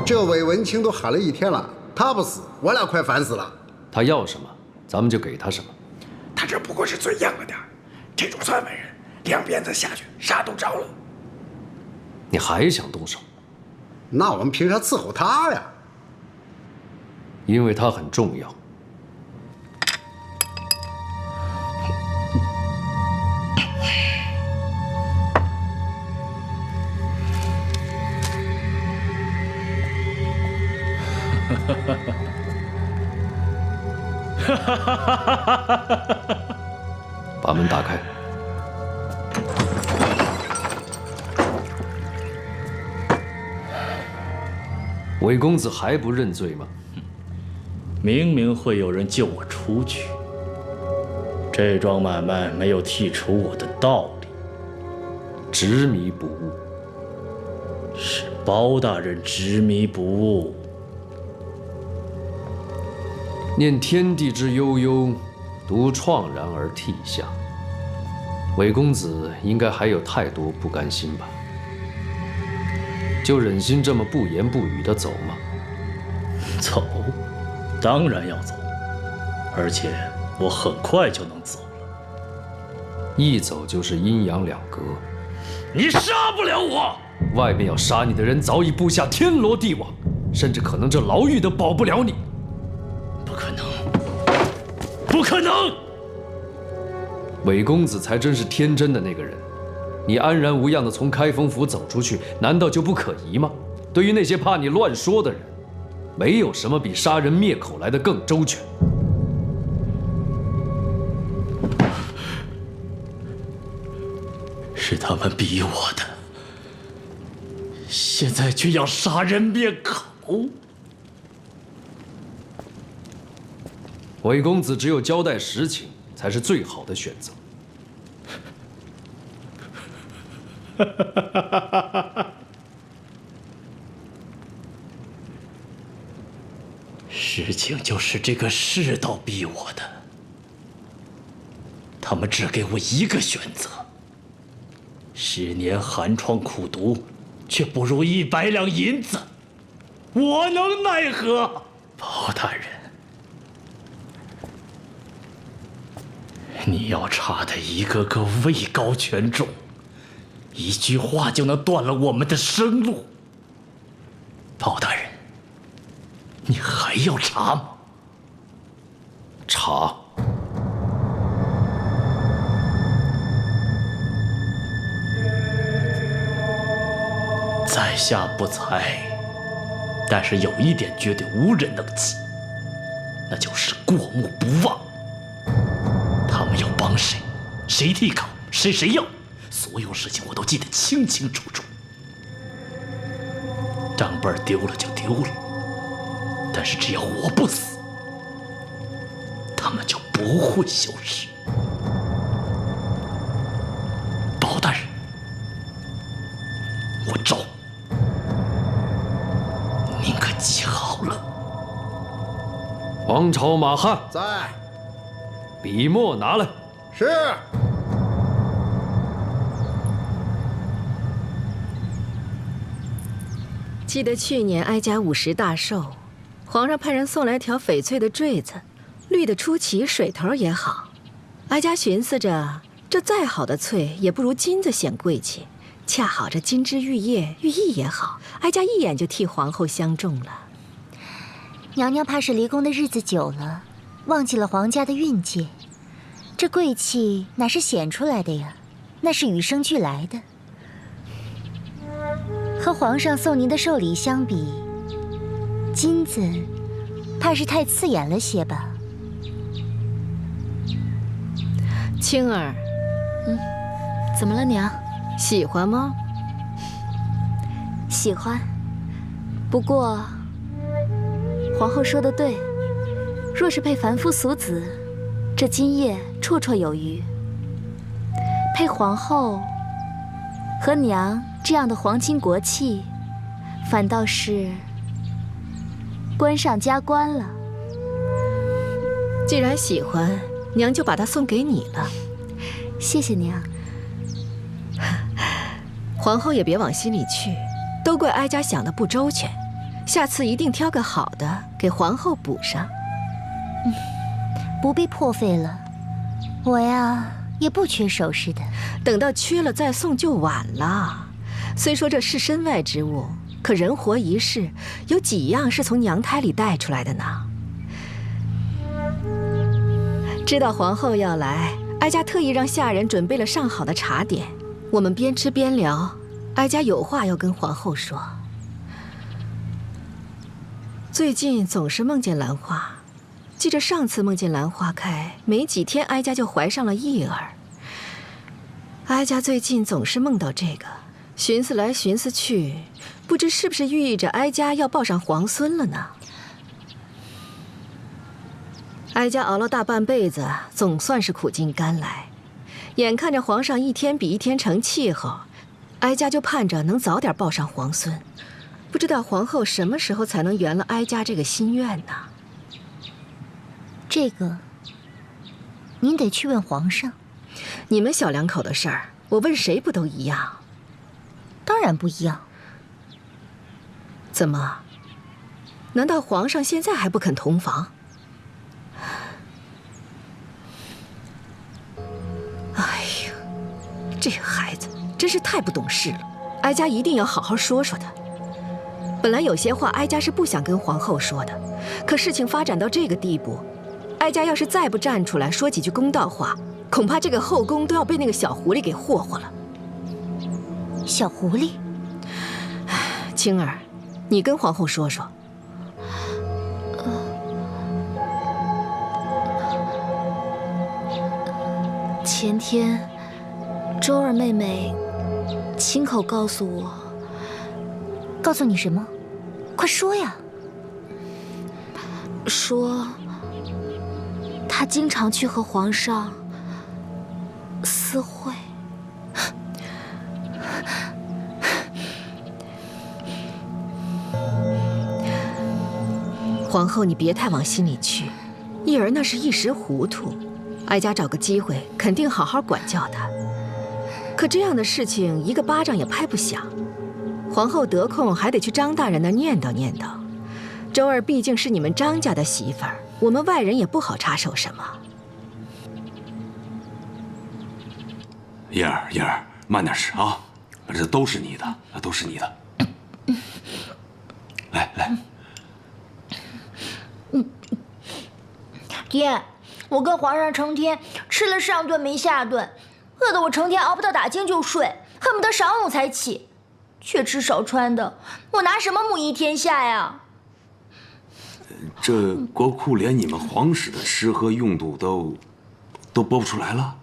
这韦文清都喊了一天了，他不死，我俩快烦死了。他要什么，咱们就给他什么。他这不过是嘴硬了点，这种算盘人，两鞭子下去，啥都着了。你还想动手？那我们凭啥伺候他呀？因为他很重要。把门打开。韦公子还不认罪吗？明明会有人救我出去，这桩买卖没有剔除我的道理，执迷不悟。是包大人执迷不悟。念天地之悠悠，独怆然而涕下。韦公子应该还有太多不甘心吧？就忍心这么不言不语地走吗？走，当然要走，而且我很快就能走了。一走就是阴阳两隔。你杀不了我！外面要杀你的人早已布下天罗地网，甚至可能这牢狱都保不了你。不可能！不可能！韦公子才真是天真的那个人。你安然无恙地从开封府走出去，难道就不可疑吗？对于那些怕你乱说的人，没有什么比杀人灭口来得更周全。是他们逼我的，现在却要杀人灭口。韦公子只有交代实情，才是最好的选择。事情就是这个世道逼我的，他们只给我一个选择：10年寒窗苦读，却不如100两银子，我能奈何？包大人，你要查的一个个位高权重，一句话就能断了我们的生路。包大人，你还要查吗？查。在下不才，但是有一点绝对无人能及，那就是过目不忘。他们要帮谁，谁替考，谁要，所有事情我都记得清清楚楚。账本丢了就丢了，但是只要我不死，他们就不会消失。包大人，我招，您可记好了。王朝马汉在。笔墨拿来。是。记得去年哀家50大寿，皇上派人送来条翡翠的坠子，绿的出奇，水头也好。哀家寻思着，这再好的翠也不如金子显贵气，恰好这金枝玉叶，寓意也好，哀家一眼就替皇后相中了。娘娘怕是离宫的日子久了，忘记了皇家的运气。这贵气哪是显出来的呀？那是与生俱来的。和皇上送您的寿礼相比，金子怕是太刺眼了些吧？青儿，怎么了，娘？喜欢吗？喜欢。不过，皇后说的对，若是配凡夫俗子，这金叶绰绰有余；配皇后和娘这样的皇亲国戚，反倒是官上加官了。既然喜欢，娘就把它送给你了。谢谢娘。皇后也别往心里去，都怪哀家想的不周全，下次一定挑个好的给皇后补上。不必破费了，我呀也不缺首饰的。等到缺了再送就晚了。虽说这是身外之物，可人活一世，有几样是从娘胎里带出来的呢？知道皇后要来，哀家特意让下人准备了上好的茶点，我们边吃边聊。哀家有话要跟皇后说。最近总是梦见兰花，记着上次梦见兰花开，没几天哀家就怀上了一儿。哀家最近总是梦到这个，寻思来寻思去，不知是不是寓意着哀家要抱上皇孙了呢？哀家熬了大半辈子，总算是苦尽甘来。眼看着皇上一天比一天成气候，哀家就盼着能早点抱上皇孙。不知道皇后什么时候才能圆了哀家这个心愿呢？这个，您得去问皇上。你们小两口的事儿，我问谁不都一样？当然不一样。怎么？难道皇上现在还不肯同房？哎呀，这个孩子真是太不懂事了。哀家一定要好好说说他。本来有些话哀家是不想跟皇后说的，可事情发展到这个地步，哀家要是再不站出来说几句公道话，恐怕这个后宫都要被那个小狐狸给霍霍了。小狐狸？青儿，你跟皇后说说。前天，周儿妹妹亲口告诉我。告诉你什么？快说呀！说她经常去和皇上私会。皇后，你别太往心里去，一儿那是一时糊涂，哀家找个机会肯定好好管教她。可这样的事情一个巴掌也拍不响，皇后得空还得去张大人那念叨念叨。周儿毕竟是你们张家的媳妇儿，我们外人也不好插手什么。燕儿，慢点吃啊，这都是你的，都是你的。来。爹，我跟皇上成天吃了上顿没下顿，饿得我成天熬不到打更就睡，恨不得晌午才起。缺吃少穿的，我拿什么母仪天下呀？这国库连你们皇室的吃喝用度都拨不出来了？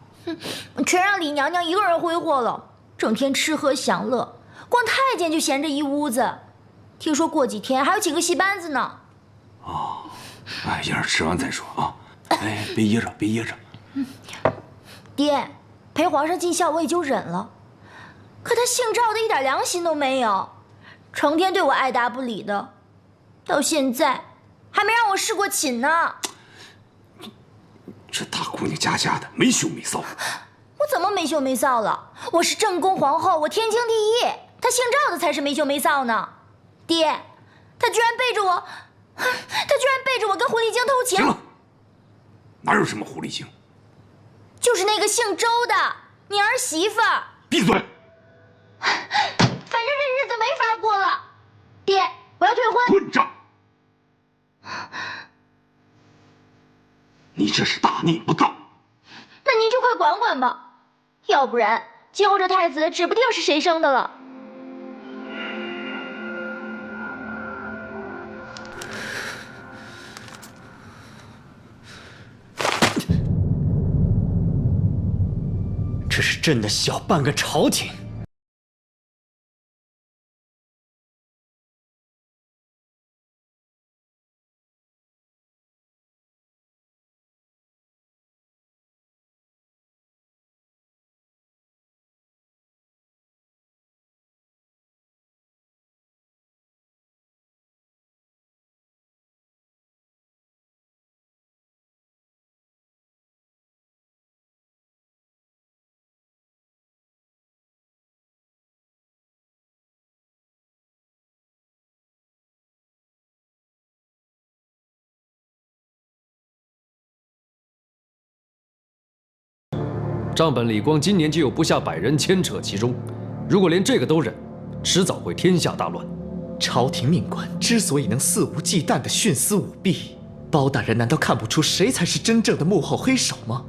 全让李娘娘一个人挥霍了，整天吃喝享乐，光太监就闲着一屋子。听说过几天还有请个戏班子呢。哦，燕儿吃完再说啊。别噎着。爹，陪皇上尽孝我也就忍了，可他姓赵的一点良心都没有，成天对我爱答不理的，到现在还没让我侍过寝呢。这大姑娘家的没羞没臊。我怎么没羞没臊了？我是正宫皇后，我天经地义。他姓赵的才是没羞没臊呢。爹，他居然背着我跟狐狸精偷情。行了，哪有什么狐狸精？就是那个姓周的你儿媳妇儿。闭嘴！反正这日子没法过了。爹，我要退婚。混账！你这是大逆不道。那您就快管管吧，要不然今后这太子指不定是谁生的了。这是朕的小半个朝廷。账本李光今年就有不下100人牵扯其中，如果连这个都忍，迟早会天下大乱。朝廷命官之所以能肆无忌惮地徇私舞弊，包大人难道看不出谁才是真正的幕后黑手吗？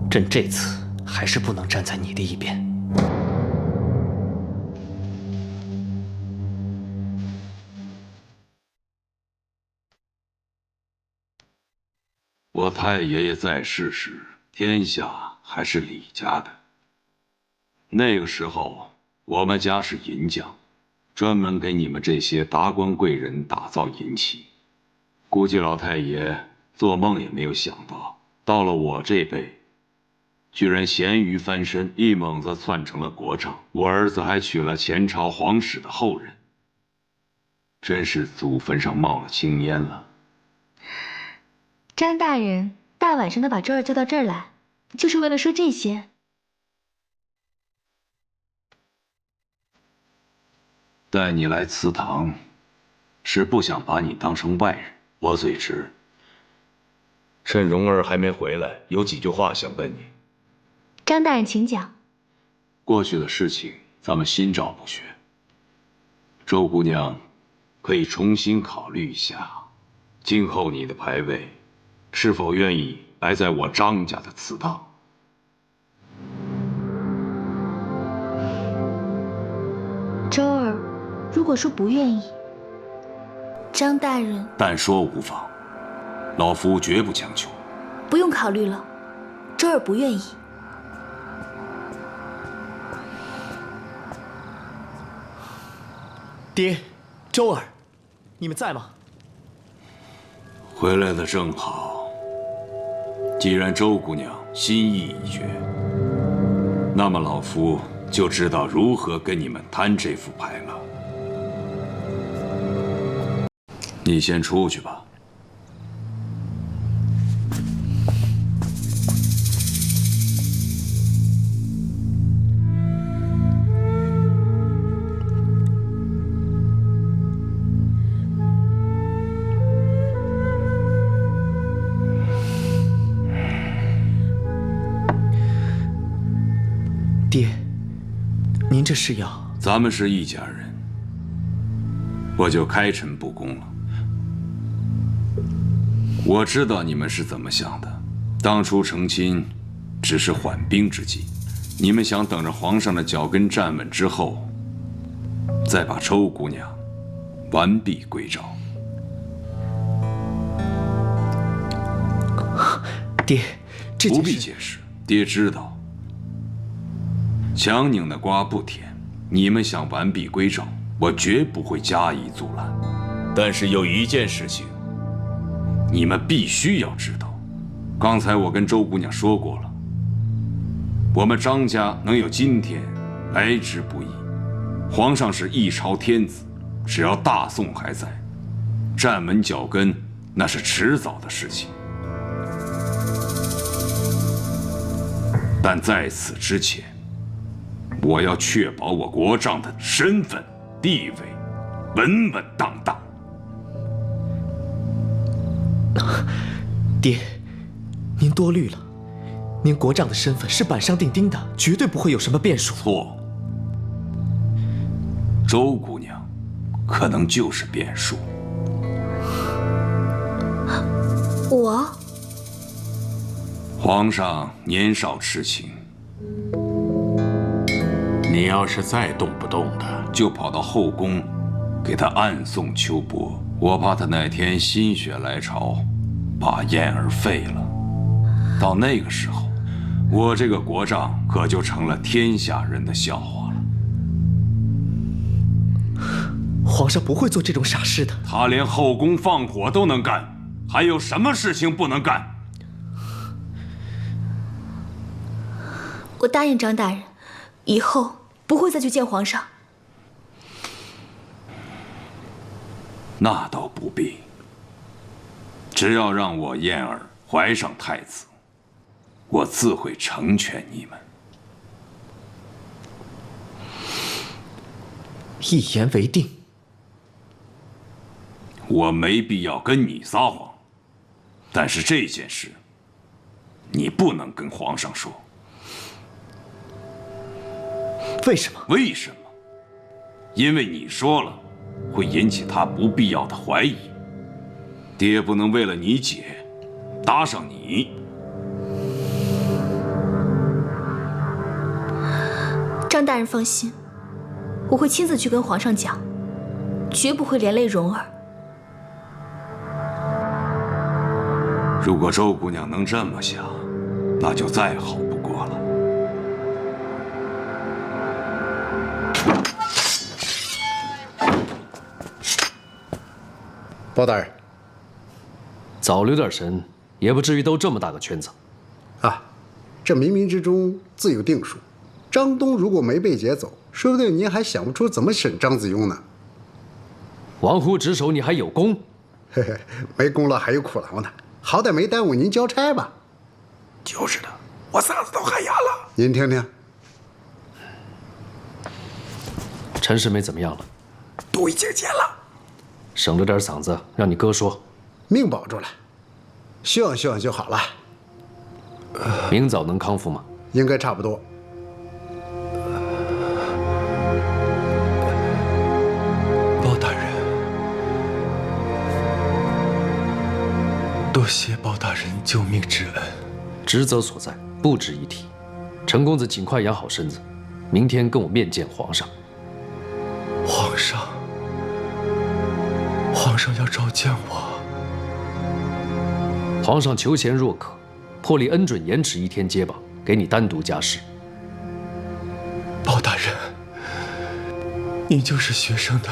朕这次还是不能站在你的一边。我太爷爷在世时，天下还是李家的。那个时候，我们家是银匠，专门给你们这些达官贵人打造银器。估计老太爷做梦也没有想到，到了我这辈，居然咸鱼翻身，一猛子窜成了国丈。我儿子还娶了前朝皇室的后人，真是祖坟上冒了青烟了。张大人大晚上的把周儿叫到这儿来，就是为了说这些？带你来祠堂，是不想把你当成外人。我最知，趁蓉儿还没回来，有几句话想问你。张大人，请讲。过去的事情，咱们心照不宣。周姑娘，可以重新考虑一下，今后你的牌位，是否愿意来在我张家的祠堂？周儿，如果说不愿意，张大人，但说无妨，老夫绝不强求。不用考虑了，周儿不愿意。爹，周儿，你们在吗？回来的正好。既然周姑娘心意已决，那么老夫就知道如何跟你们摊这副牌了。你先出去吧。爹，您这是要……咱们是一家人，我就开诚布公了。我知道你们是怎么想的，当初成亲只是缓兵之计，你们想等着皇上的脚跟站稳之后，再把周姑娘完璧归赵。爹，这件事不必解释，爹知道。强拧的瓜不甜，你们想完璧归赵，我绝不会加以阻拦。但是有一件事情，你们必须要知道。刚才我跟周姑娘说过了，我们张家能有今天，来之不易。皇上是一朝天子，只要大宋还在，站稳脚跟那是迟早的事情。但在此之前，我要确保我国丈的身份地位稳稳当当。爹，您多虑了。您国丈的身份是板上钉钉的，绝对不会有什么变数。错，周姑娘可能就是变数。我。皇上年少痴情，你要是再动不动的就跑到后宫，给他暗送秋波，我怕他哪天心血来潮，把燕儿废了。到那个时候，我这个国丈可就成了天下人的笑话了。皇上不会做这种傻事的。他连后宫放火都能干，还有什么事情不能干？我答应张大人，以后不会再去见皇上。那倒不必，只要让我燕儿怀上太子，我自会成全你们。一言为定。我没必要跟你撒谎，但是这件事，你不能跟皇上说。为什么？为什么？因为你说了，会引起他不必要的怀疑。爹不能为了你姐，搭上你。张大人放心，我会亲自去跟皇上讲，绝不会连累蓉儿。如果周姑娘能这么想，那就再好不过了。包大人，早留点神，也不至于兜这么大个圈子。啊，这冥冥之中自有定数。张东如果没被劫走，说不定您还想不出怎么审张子雍呢。玩忽职守，你还有功？嘿嘿，没功劳还有苦劳呢，好歹没耽误您交差吧。就是的，我嗓子都喊哑了。您听听，陈世美怎么样了？都已经见了。省着点嗓子，让你哥说。命保住了，休养休养就好了。明早能康复吗？应该差不多。包大人，多谢包大人救命之恩。职责所在，不值一提。陈公子尽快养好身子，明天跟我面见皇上。皇上。皇上要召见我。皇上求贤若渴，破例恩准延迟1天接榜，给你单独加仕。包大人，您就是学生的。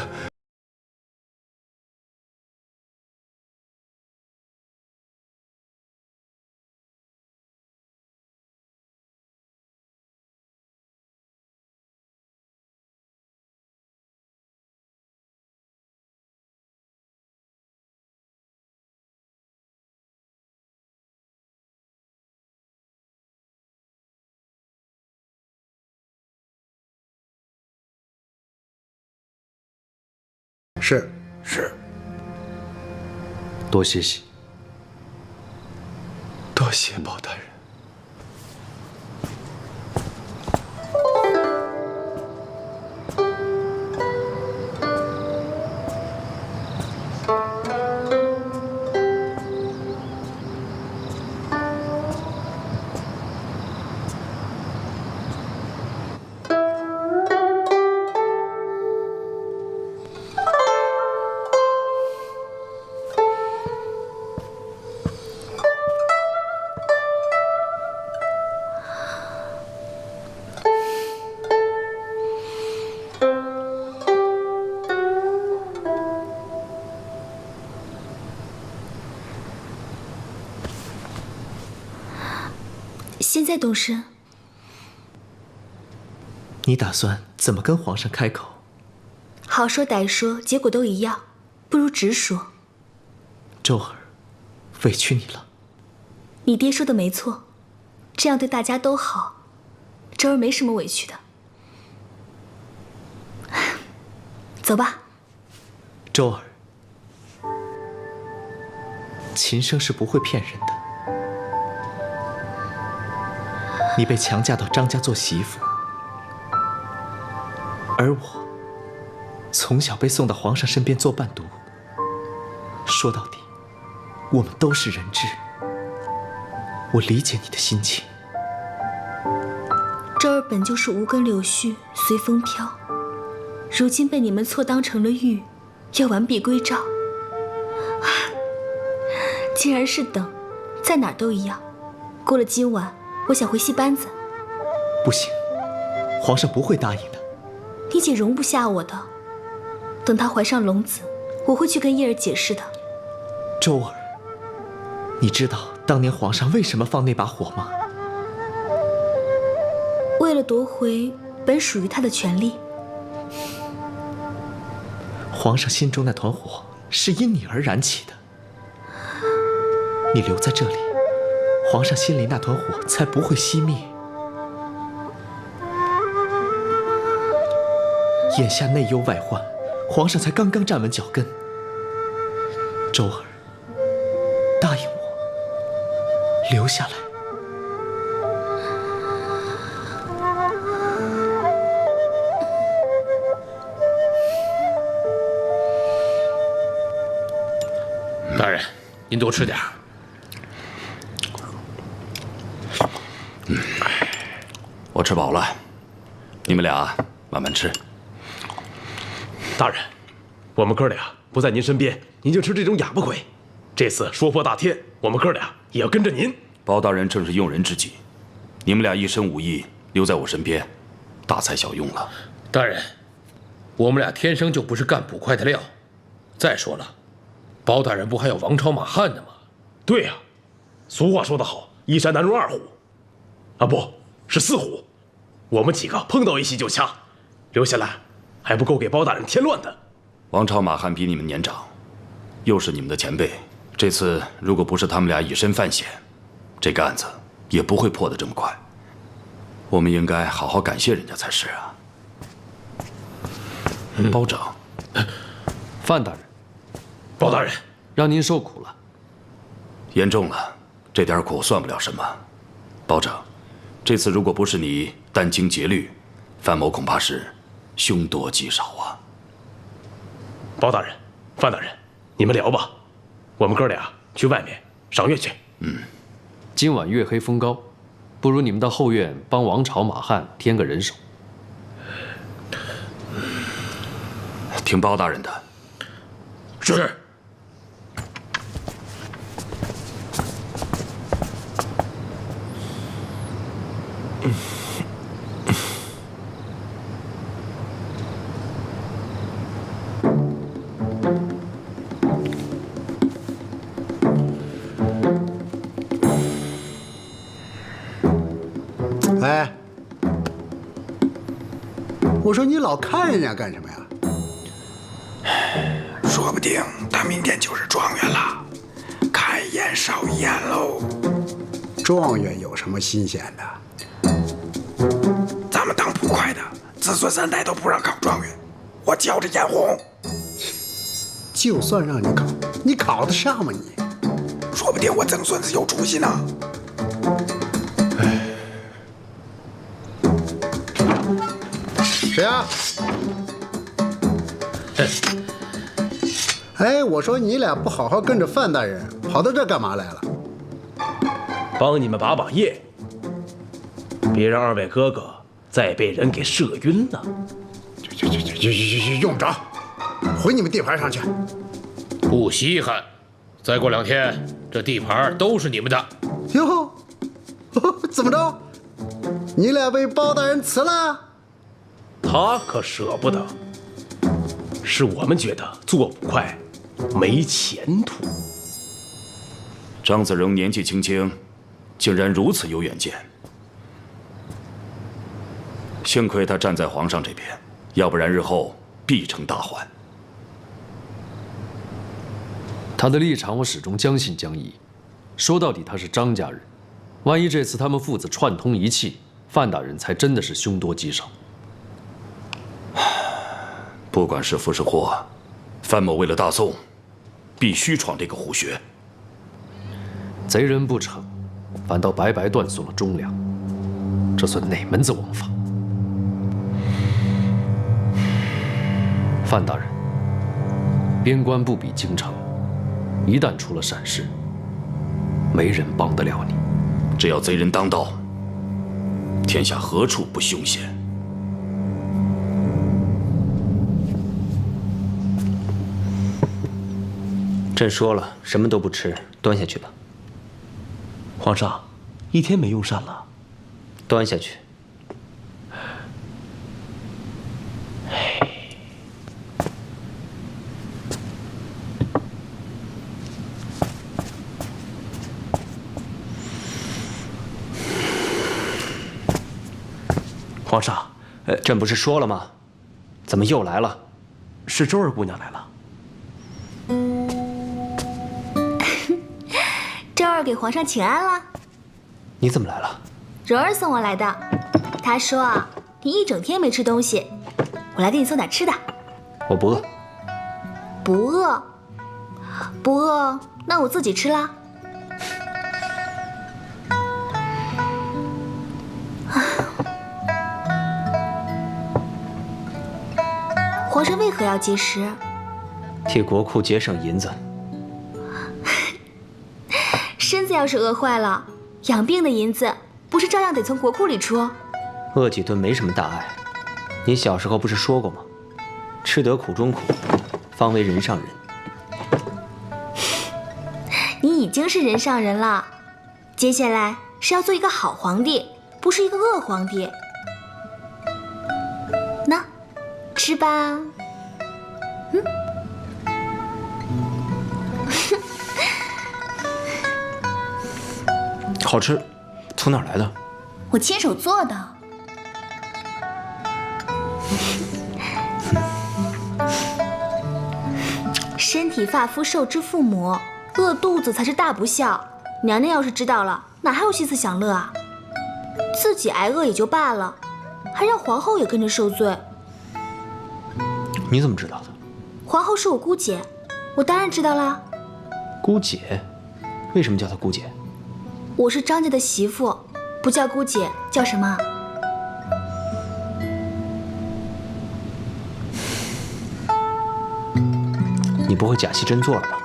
是。多歇息。多谢包大人。现在动身。你打算怎么跟皇上开口？好说歹说，结果都一样，不如直说。周儿，委屈你了。你爹说的没错，这样对大家都好，周儿没什么委屈的。走吧。周儿，秦生是不会骗人的。你被强嫁到张家做媳妇，而我从小被送到皇上身边做伴读。说到底，我们都是人质。我理解你的心情。周儿本就是无根柳絮随风飘，如今被你们错当成了玉，要完璧归赵。既然是等，在哪儿都一样。过了今晚，我想回戏班子。不行，皇上不会答应的。你姐容不下我的。等她怀上龙子，我会去跟叶儿解释的。周儿，你知道当年皇上为什么放那把火吗？为了夺回本属于他的权利。皇上心中那团火是因你而燃起的。你留在这里，皇上心里那团火才不会熄灭。眼下内忧外患，皇上才刚刚站稳脚跟。周儿，答应我，留下来。大人，您多吃点。我吃饱了，你们俩慢慢吃。大人，我们哥俩不在您身边，您就吃这种哑巴亏。这次说破大天，我们哥俩也要跟着您。包大人正是用人之际，你们俩一身武艺留在我身边，大材小用了。大人，我们俩天生就不是干捕快的料。再说了，包大人不还有王朝马汉呢吗？对呀，俗话说得好，一山难容二虎，啊不是4虎。我们几个碰到一起就掐，留下来还不够给包大人添乱的。王朝马汉比你们年长，又是你们的前辈。这次如果不是他们俩以身犯险，这个案子也不会破得这么快。我们应该好好感谢人家才是啊。包长，范大人，包大人，让您受苦了。严重了，这点苦算不了什么。包长，这次如果不是你殚精竭虑，范某恐怕是凶多吉少啊。包大人，范大人，你们聊吧，我们哥俩去外面赏月去。今晚月黑风高，不如你们到后院帮王朝马汉添个人手。听包大人的。是。哎，我说你老看人家干什么呀？说不定他明天就是状元了，看一眼少一眼喽。状元有什么新鲜的？咱们当捕快的，子孙3代都不让考状元，我叫着眼红。就算让你考，你考得上吗你？说不定我曾孙子有出息呢。谁啊？哎，我说你俩不好好跟着范大人，跑到这干嘛来了？帮你们把把夜，别让2位哥哥再被人给射晕了。用不着，回你们地盘上去。不稀罕，再过2天，这地盘都是你们的。哟，怎么着？你俩被包大人辞了？他可舍不得，是我们觉得做捕快没前途。张子荣年纪轻轻，竟然如此有远见。幸亏他站在皇上这边，要不然日后必成大患。他的立场我始终将信将疑。说到底，他是张家人，万一这次他们父子串通一气，范大人才真的是凶多吉少。不管是福是祸，范某为了大宋，必须闯这个虎穴。贼人不成，反倒白白断送了忠良，这算哪门子王法？范大人，边关不比京城，一旦出了闪失，没人帮得了你。只要贼人当道，天下何处不凶险？朕说了，什么都不吃，端下去吧。皇上，一天没用膳了，端下去。皇上，朕不是说了吗？怎么又来了？是周儿姑娘来了。周儿给皇上请安了。你怎么来了？柔儿送我来的。她说啊，你一整天没吃东西，我来给你送点吃的。我不饿。不饿？不饿，那我自己吃啦。皇上为何要节食？替国库节省银子。身子要是饿坏了，养病的银子不是照样得从国库里出？饿几顿没什么大碍。你小时候不是说过吗？吃得苦中苦，方为人上人。你已经是人上人了，接下来是要做一个好皇帝，不是一个恶皇帝。那，吃吧。好吃，从哪儿来的？我亲手做的。身体发肤受之父母，饿肚子才是大不孝。娘娘要是知道了，哪还有心思享乐啊？自己挨饿也就罢了，还让皇后也跟着受罪。你怎么知道的？皇后是我姑姐，我当然知道啦。姑姐？为什么叫她姑姐？我是张家的媳妇，不叫姑姐，叫什么？你不会假戏真做了吧？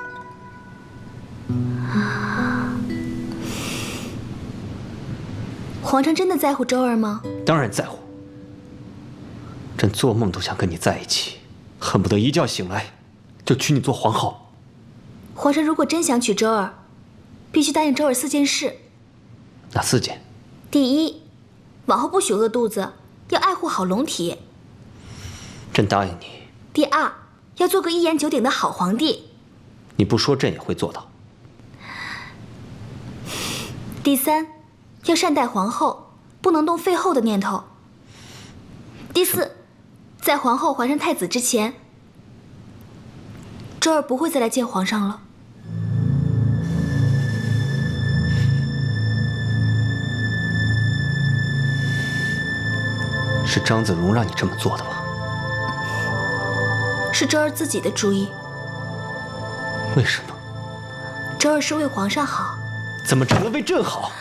皇上真的在乎周儿吗？当然在乎。朕做梦都想跟你在一起，恨不得一觉醒来就娶你做皇后。皇上如果真想娶周儿，必须答应周儿4件事。哪4件？第一，往后不许饿肚子，要爱护好龙体。朕答应你。第二，要做个1言9鼎的好皇帝。你不说，朕也会做到。第三，要善待皇后，不能动废后的念头。第四，在皇后怀上太子之前，周儿不会再来见皇上了。是张子荣让你这么做的吧？是周儿自己的主意。为什么？周儿是为皇上好。怎么成了为朕好？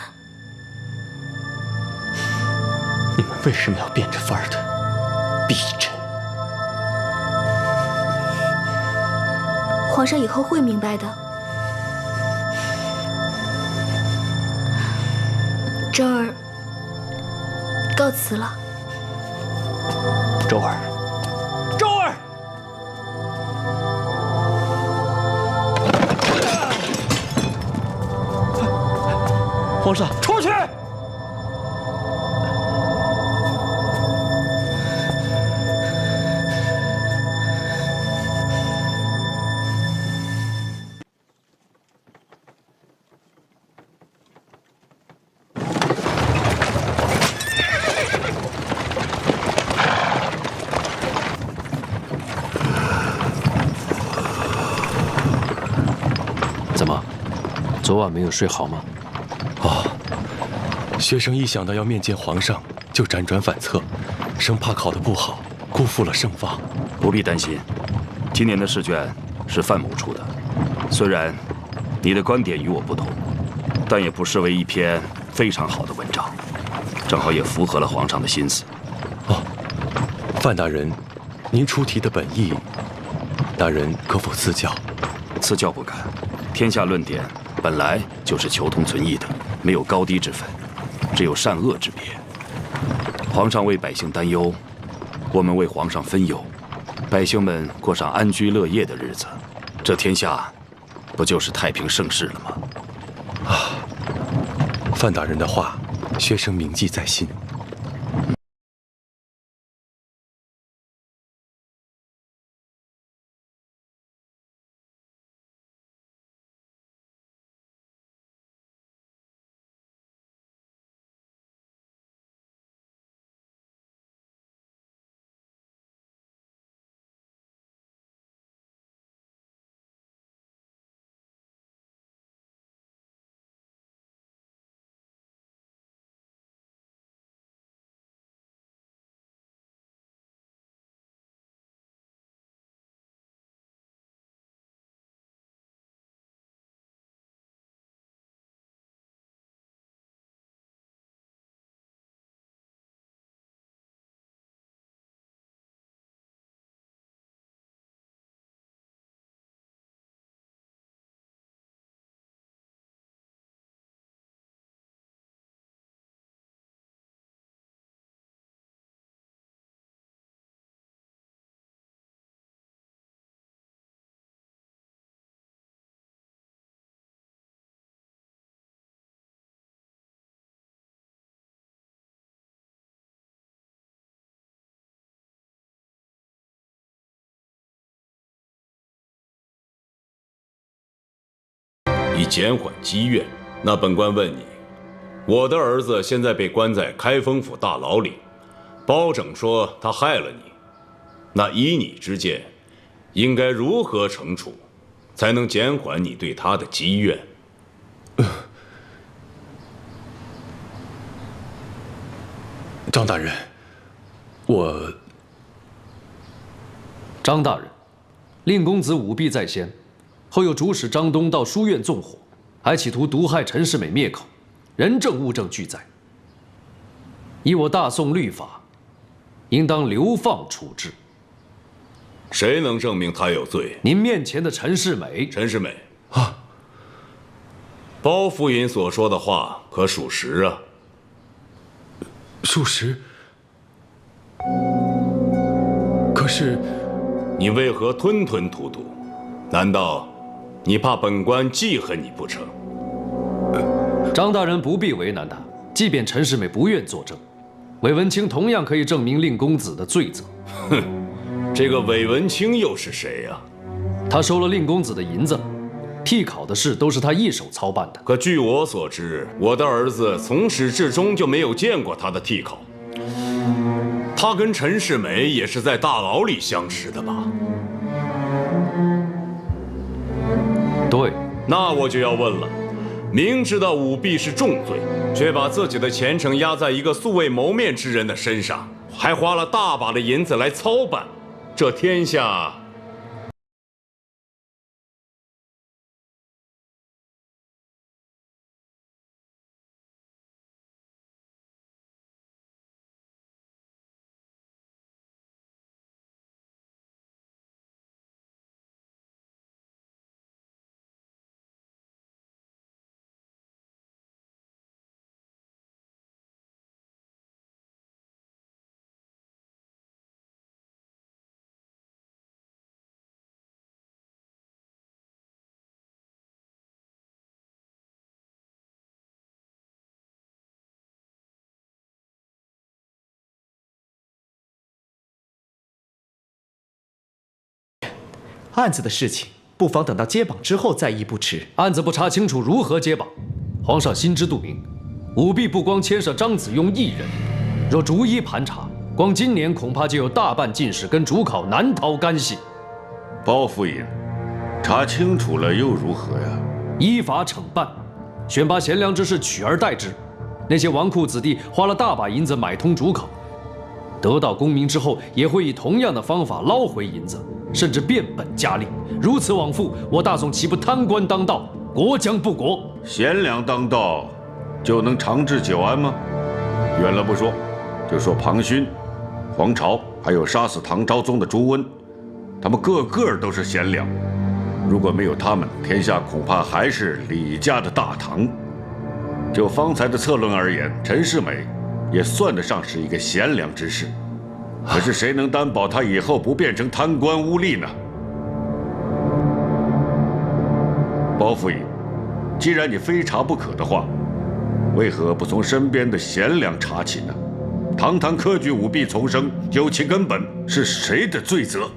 你们为什么要变着法儿的逼朕？皇上以后会明白的。周儿，告辞了。周儿，周儿！皇上，出去！怎么，昨晚没有睡好吗？学生一想到要面见皇上，就辗转反侧，生怕考得不好，辜负了圣望。不必担心，今年的试卷是范某出的，虽然你的观点与我不同，但也不失为一篇非常好的文章，正好也符合了皇上的心思。范大人，您出题的本意，大人可否赐教？赐教不敢，天下论点本来就是求同存异的，没有高低之分，只有善恶之别。皇上为百姓担忧，我们为皇上分忧，百姓们过上安居乐业的日子，这天下不就是太平盛世了吗？范大人的话，学生铭记在心。以减缓积怨。那本官问你，我的儿子现在被关在开封府大牢里，包拯说他害了你，那依你之见，应该如何惩处，才能减缓你对他的积怨？张大人，张大人，令公子舞弊在先，后又主使张东到书院纵火，还企图毒害陈世美灭口，人证物证俱在。依我大宋律法，应当流放处置。谁能证明他有罪？您面前的陈世美。陈世美啊，包夫人所说的话可属实啊？属实。可是，你为何吞吞吐吐？难道你怕本官记恨你不成？张大人不必为难他，即便陈世美不愿作证，韦文清同样可以证明令公子的罪责。哼，这个韦文清又是谁呀？他收了令公子的银子，替考的事都是他一手操办的。可据我所知，我的儿子从始至终就没有见过他的替考。他跟陈世美也是在大牢里相识的吧？对。那我就要问了，明知道舞弊是重罪，却把自己的前程压在一个素未谋面之人的身上，还花了大把的银子来操办，这天下……案子的事情，不妨等到揭榜之后再议不迟。案子不查清楚，如何揭榜？皇上心知肚明，舞弊不光牵涉张子雍一人，若逐一盘查，光今年恐怕就有大半进士跟主考难逃干系。包夫人，查清楚了又如何呀？依法惩办，选拔贤良之士取而代之。那些纨绔子弟花了大把银子买通主考，得到功名之后，也会以同样的方法捞回银子，甚至变本加厉。如此往复，我大宋岂不贪官当道，国将不国？贤良当道，就能长治久安吗？远了不说，就说庞勋、黄巢，还有杀死唐昭宗的朱温，他们个个都是贤良。如果没有他们，天下恐怕还是李家的大唐。就方才的策论而言，陈世美也算得上是一个贤良之士。可是谁能担保他以后不变成贪官污吏呢？包府尹，既然你非查不可的话，为何不从身边的贤良查起呢？堂堂科举舞弊丛生，究其根本是谁的罪责？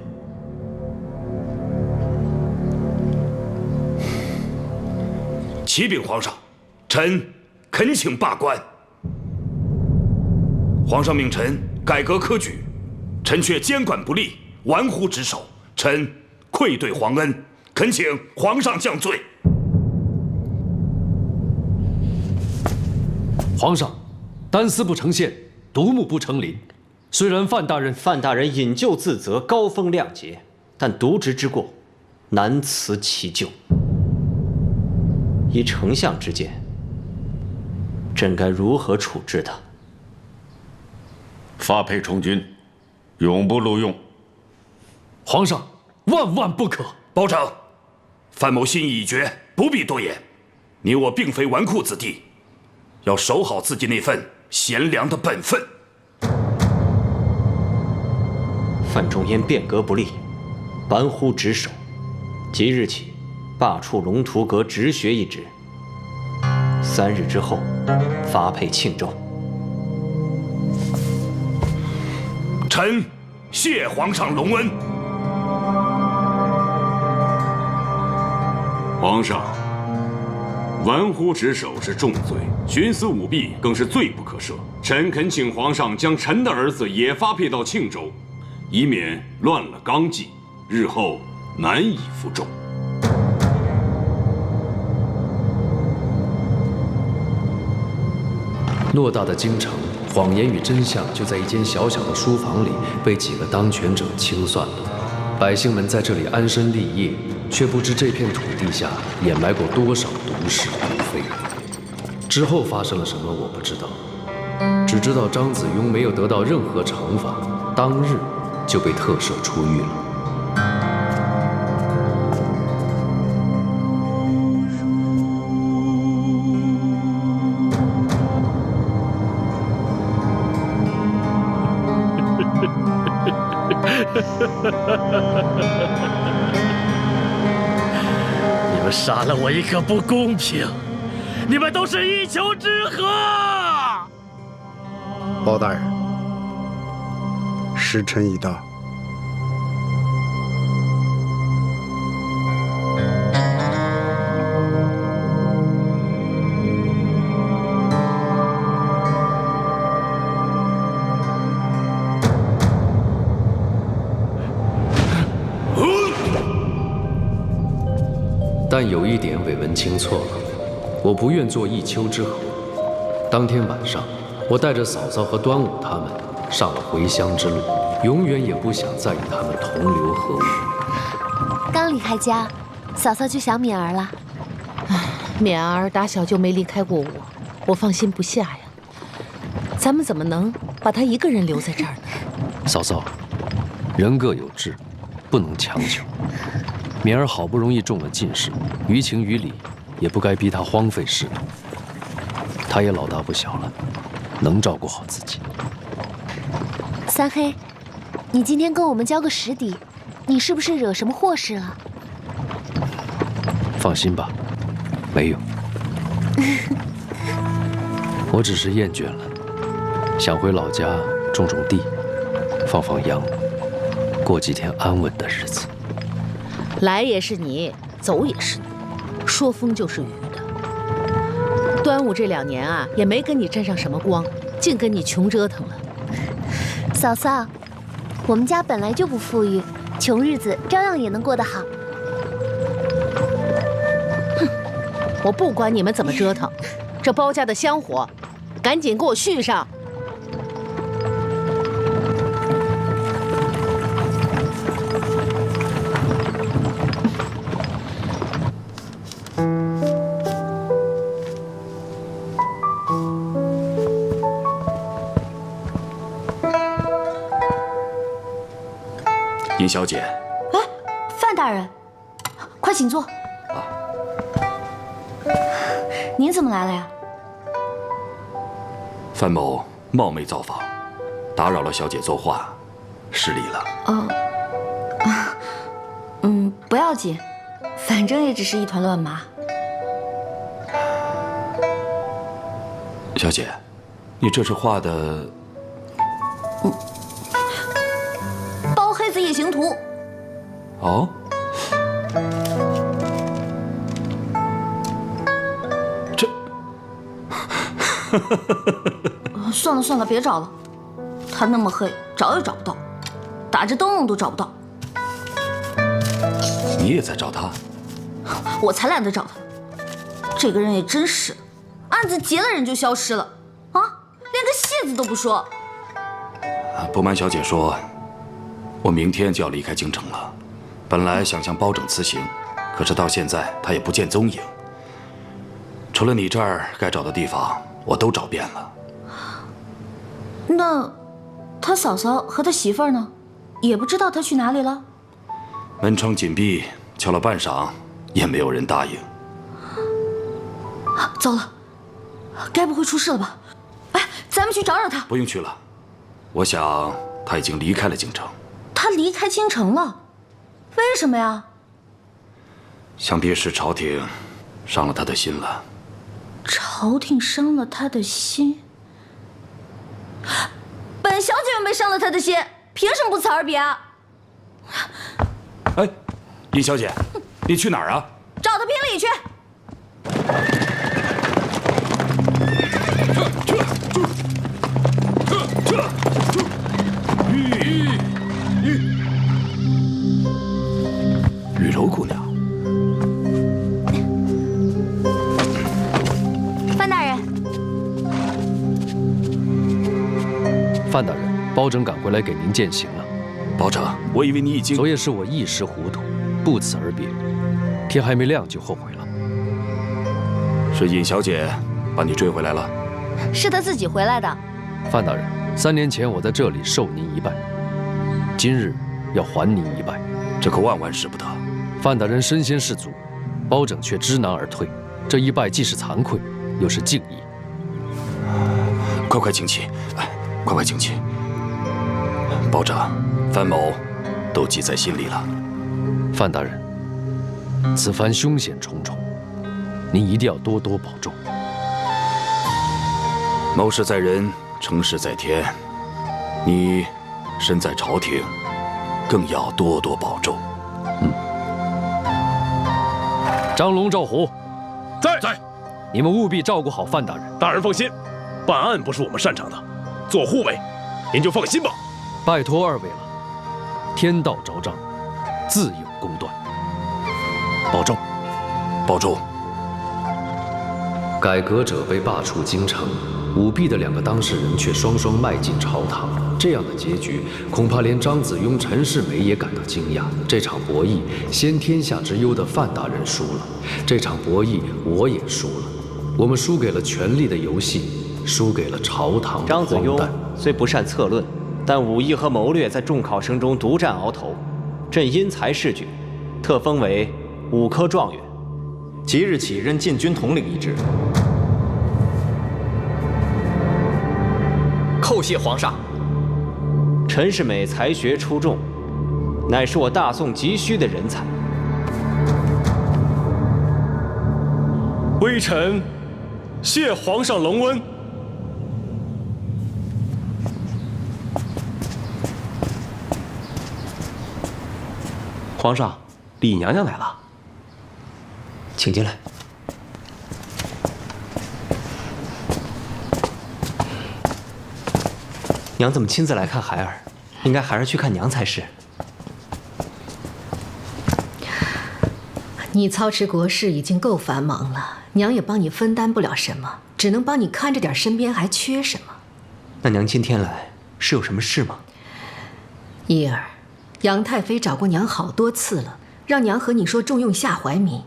启禀皇上，臣恳请罢官。皇上命臣改革科举，臣却监管不力，玩忽职守，臣愧对皇恩，恳请皇上降罪。皇上，单丝不成线，独木不成林。虽然范大人引咎自责，高风亮节，但渎职之过，难辞其咎。依丞相之见，朕该如何处置他？发配充军，永不录用。皇上，万万不可！保长，范某心意已决，不必多言。你我并非纨绔子弟，要守好自己那份贤良的本分。范仲淹变革不力，玩忽职守，即日起罢黜龙图阁直学一职，3日之后发配庆州。臣谢皇上隆恩。皇上，玩忽职守是重罪，徇私舞弊更是罪不可赦。臣恳请皇上将臣的儿子也发配到庆州，以免乱了纲纪，日后难以服众。偌大的京城，谎言与真相就在一间小小的书房里被几个当权者清算了。百姓们在这里安身立业，却不知这片土地下掩埋过多少毒是毒非。之后发生了什么，我不知道，只知道张子雍没有得到任何惩罚，当日就被特赦出狱了。你们杀了我一个不公平，你们都是一丘之貉。包大人，时辰已到。但有一点韦文清错了，我不愿做一丘之貉。当天晚上，我带着嫂嫂和端午他们上了回乡之路，永远也不想再与他们同流合污。刚离开家，嫂嫂就想敏儿了。敏儿打小就没离开过我放心不下呀。咱们怎么能把她一个人留在这儿呢？嫂嫂，人各有志，不能强求。敏儿好不容易中了进士，于情于理，也不该逼她荒废仕途。她也老大不小了，能照顾好自己。三黑，你今天跟我们交个实底，你是不是惹什么祸事了？放心吧，没有。我只是厌倦了，想回老家种种地，放放羊，过几天安稳的日子。来也是你，走也是你，说风就是雨的。端午这2年啊，也没跟你沾上什么光，净跟你穷折腾了。嫂嫂，我们家本来就不富裕，穷日子照样也能过得好。哼，我不管你们怎么折腾，这包家的香火，赶紧给我续上。尹小姐，哎，范大人，快请坐。您怎么来了呀？范某冒昧造访，打扰了小姐作画，失礼了。不要紧，反正也只是一团乱麻。小姐，你这是画的？包黑子夜行图。哦。这。算了算了，别找了，它那么黑，找也找不到，打着灯笼都找不到。你也在找他？我才懒得找他。这个人也真是，案子结了人就消失了，啊，连个谢字都不说。不瞒小姐说，我明天就要离开京城了。本来想向包拯辞行，可是到现在他也不见踪影。除了你这儿，该找的地方我都找遍了。那他嫂嫂和他媳妇儿呢？也不知道他去哪里了。门窗紧闭，敲了半晌，也没有人答应。糟了，该不会出事了吧？哎，咱们去找找他。不用去了，我想他已经离开了京城。他离开京城了？为什么呀？想必是朝廷伤了他的心了。朝廷伤了他的心？本小姐又没伤了他的心，凭什么不辞而别啊？哎，尹小姐，你去哪儿啊？找他评理去。雨柔姑娘，范大人，范大人，包拯赶回来给您饯行了。包拯，我以为你已经……昨夜是我一时糊涂，不辞而别，天还没亮就后悔了。是尹小姐把你追回来了？是他自己回来的。范大人，3年前我在这里受您一拜，今日要还您一拜，这可万万使不得。范大人身先士卒，包拯却知难而退，这一拜既是惭愧，又是敬意。快快请起，快快请起。包拯，范某都记在心里了。范大人，此番凶险重重，您一定要多多保重。谋事在人，成事在天。你身在朝廷，更要多多保重。张龙、赵虎，在。你们务必照顾好范大人。大人放心，办案不是我们擅长的，做护卫，您就放心吧。拜托二位了，天道昭彰，自有公断。保重，保重。改革者被罢黜京城，舞弊的2个当事人却双双迈进朝堂。这样的结局，恐怕连张子雍、陈世美也感到惊讶。这场博弈，先天下之忧的范大人输了，这场博弈我也输了。我们输给了权力的游戏，输给了朝堂的荒诞。张子雍虽不善策论，但武艺和谋略在众考生中独占鳌头。朕因才试举，特封为5科状元，即日起任禁军统领一职。叩谢皇上。陈世美才学出众，乃是我大宋急需的人才。微臣谢皇上隆恩。皇上，李娘娘来了，请进来。娘怎么亲自来看孩儿？应该孩儿去看娘才是。你操持国事已经够繁忙了，娘也帮你分担不了什么，只能帮你看着点身边还缺什么。那娘今天来是有什么事吗？一儿，杨太妃找过娘好多次了，让娘和你说重用夏怀民。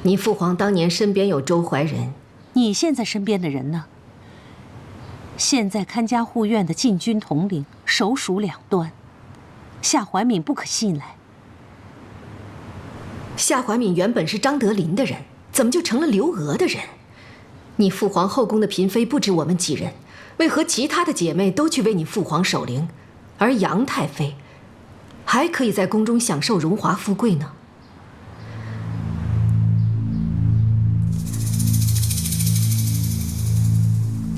你父皇当年身边有周怀仁，你现在身边的人呢？现在看家护院的禁军统领首鼠两端，夏怀敏不可信赖。夏怀敏原本是张德林的人，怎么就成了刘娥的人？你父皇后宫的嫔妃不止我们几人，为何其他的姐妹都去为你父皇守灵，而杨太妃还可以在宫中享受荣华富贵呢？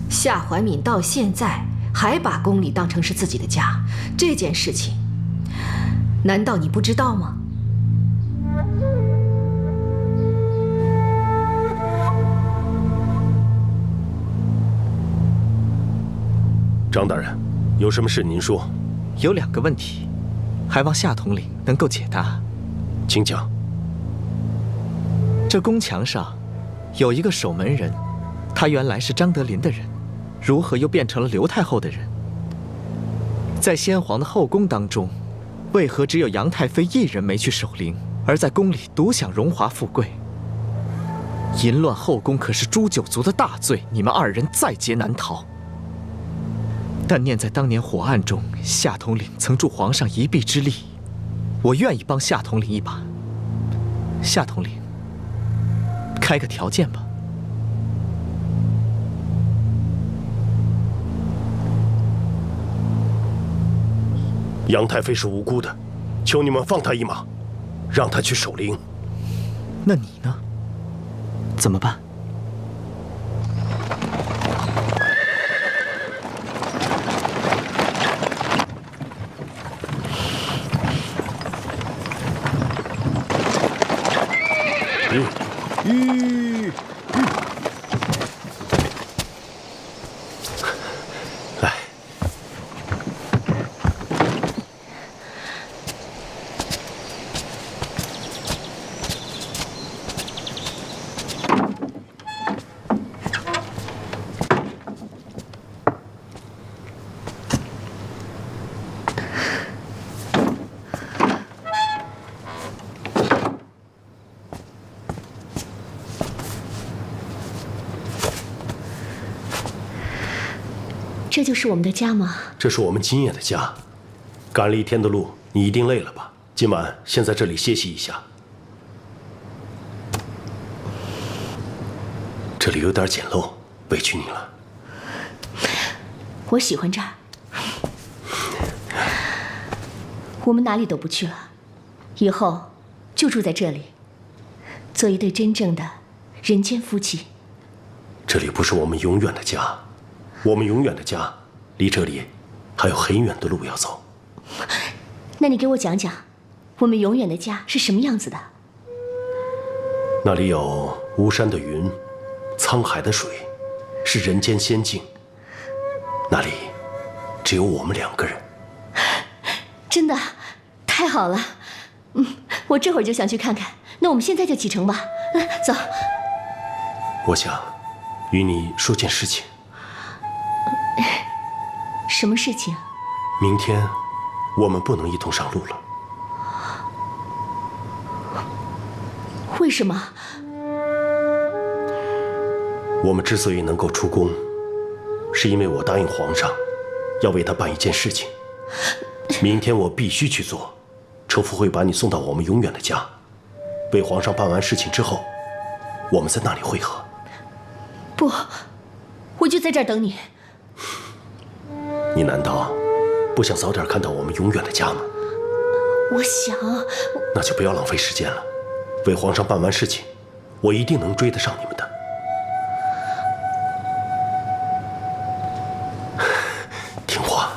夏怀敏到现在还把宫里当成是自己的家，这件事情，难道你不知道吗？张大人，有什么事您说。有2个问题，还望夏统领能够解答。请讲。这宫墙上有一个守门人，他原来是张德林的人，如何又变成了刘太后的人？在先皇的后宫当中，为何只有杨太妃一人没去守灵，而在宫里独享荣华富贵？淫乱后宫可是诛九族的大罪，你们2人在劫难逃。但念在当年火案中，夏统领曾助皇上一臂之力，我愿意帮夏统领一把。夏统领，开个条件吧。杨太妃是无辜的，求你们放她一马，让她去守灵。那你呢？怎么办？来，这就是我们的家吗？这是我们今夜的家。赶了一天的路，你一定累了吧？今晚先在这里歇息一下。这里有点简陋，委屈你了。我喜欢这儿。我们哪里都不去了，以后就住在这里，做一对真正的人间夫妻。这里不是我们永远的家，我们永远的家离这里还有很远的路要走。那你给我讲讲，我们永远的家是什么样子的？那里有巫山的云，沧海的水，是人间仙境。那里只有我们2个人。真的，太好了。我这会儿就想去看看。那我们现在就启程吧。走。我想与你说件事情。什么事情？明天我们不能一同上路了。为什么？我们之所以能够出宫，是因为我答应皇上，要为他办一件事情。明天我必须去做。车夫会把你送到我们永远的家，为皇上办完事情之后，我们在那里会合。不，我就在这儿等你。你难道不想早点看到我们永远的家吗？我想。那就不要浪费时间了。为皇上办完事情，我一定能追得上你们的。听话。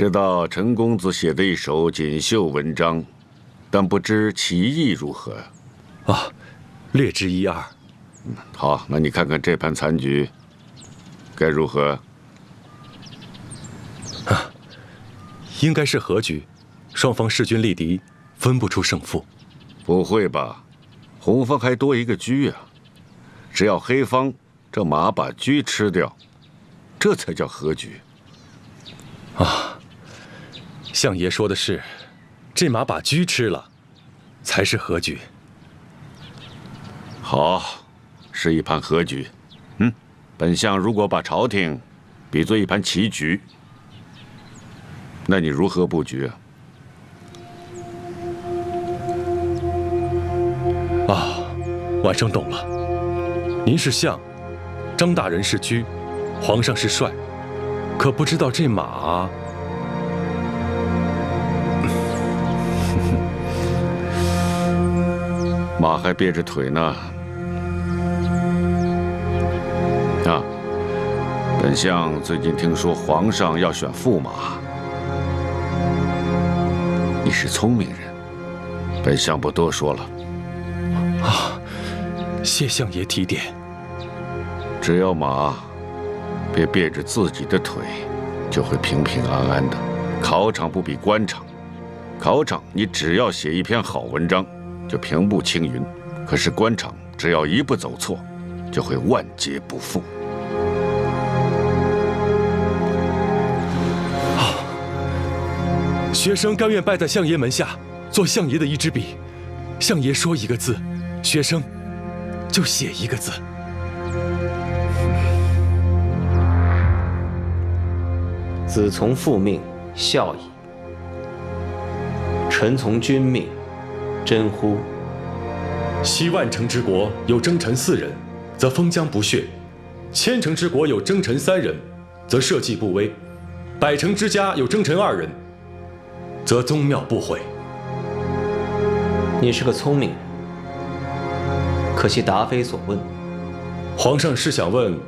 知道陈公子写的一首锦绣文章，但不知其意如何。啊，略知一二。好，那你看看这盘残局，该如何？啊，应该是和局，双方势均力敌，分不出胜负。不会吧？红方还多一个车啊！只要黑方这马把车吃掉，这才叫和局。啊，相爷说的是，这马把车吃了，才是和局。好，是一盘和局。本相如果把朝廷比作一盘棋局，那你如何布局啊？啊，晚生懂了。您是相，张大人是车，皇上是帅，可不知道这马。马还憋着腿呢。啊，本相最近听说皇上要选驸马。你是聪明人，本相不多说了。啊，谢相爷提点。只要马别憋着自己的腿，就会平平安安的。考场不比官场，考场你只要写一篇好文章，就平步青云；可是官场只要一步走错，就会万劫不复。学生甘愿拜在相爷门下，做相爷的一支笔。相爷说一个字，学生就写一个字。子从父命，孝矣；臣从君命，真乎？昔万城之国有征臣4人，则封疆不血；千城之国有征臣3人，则社稷不危；百城之家有征臣2人，则宗庙不毁。你是个聪明人，可惜答非所问。皇上是想问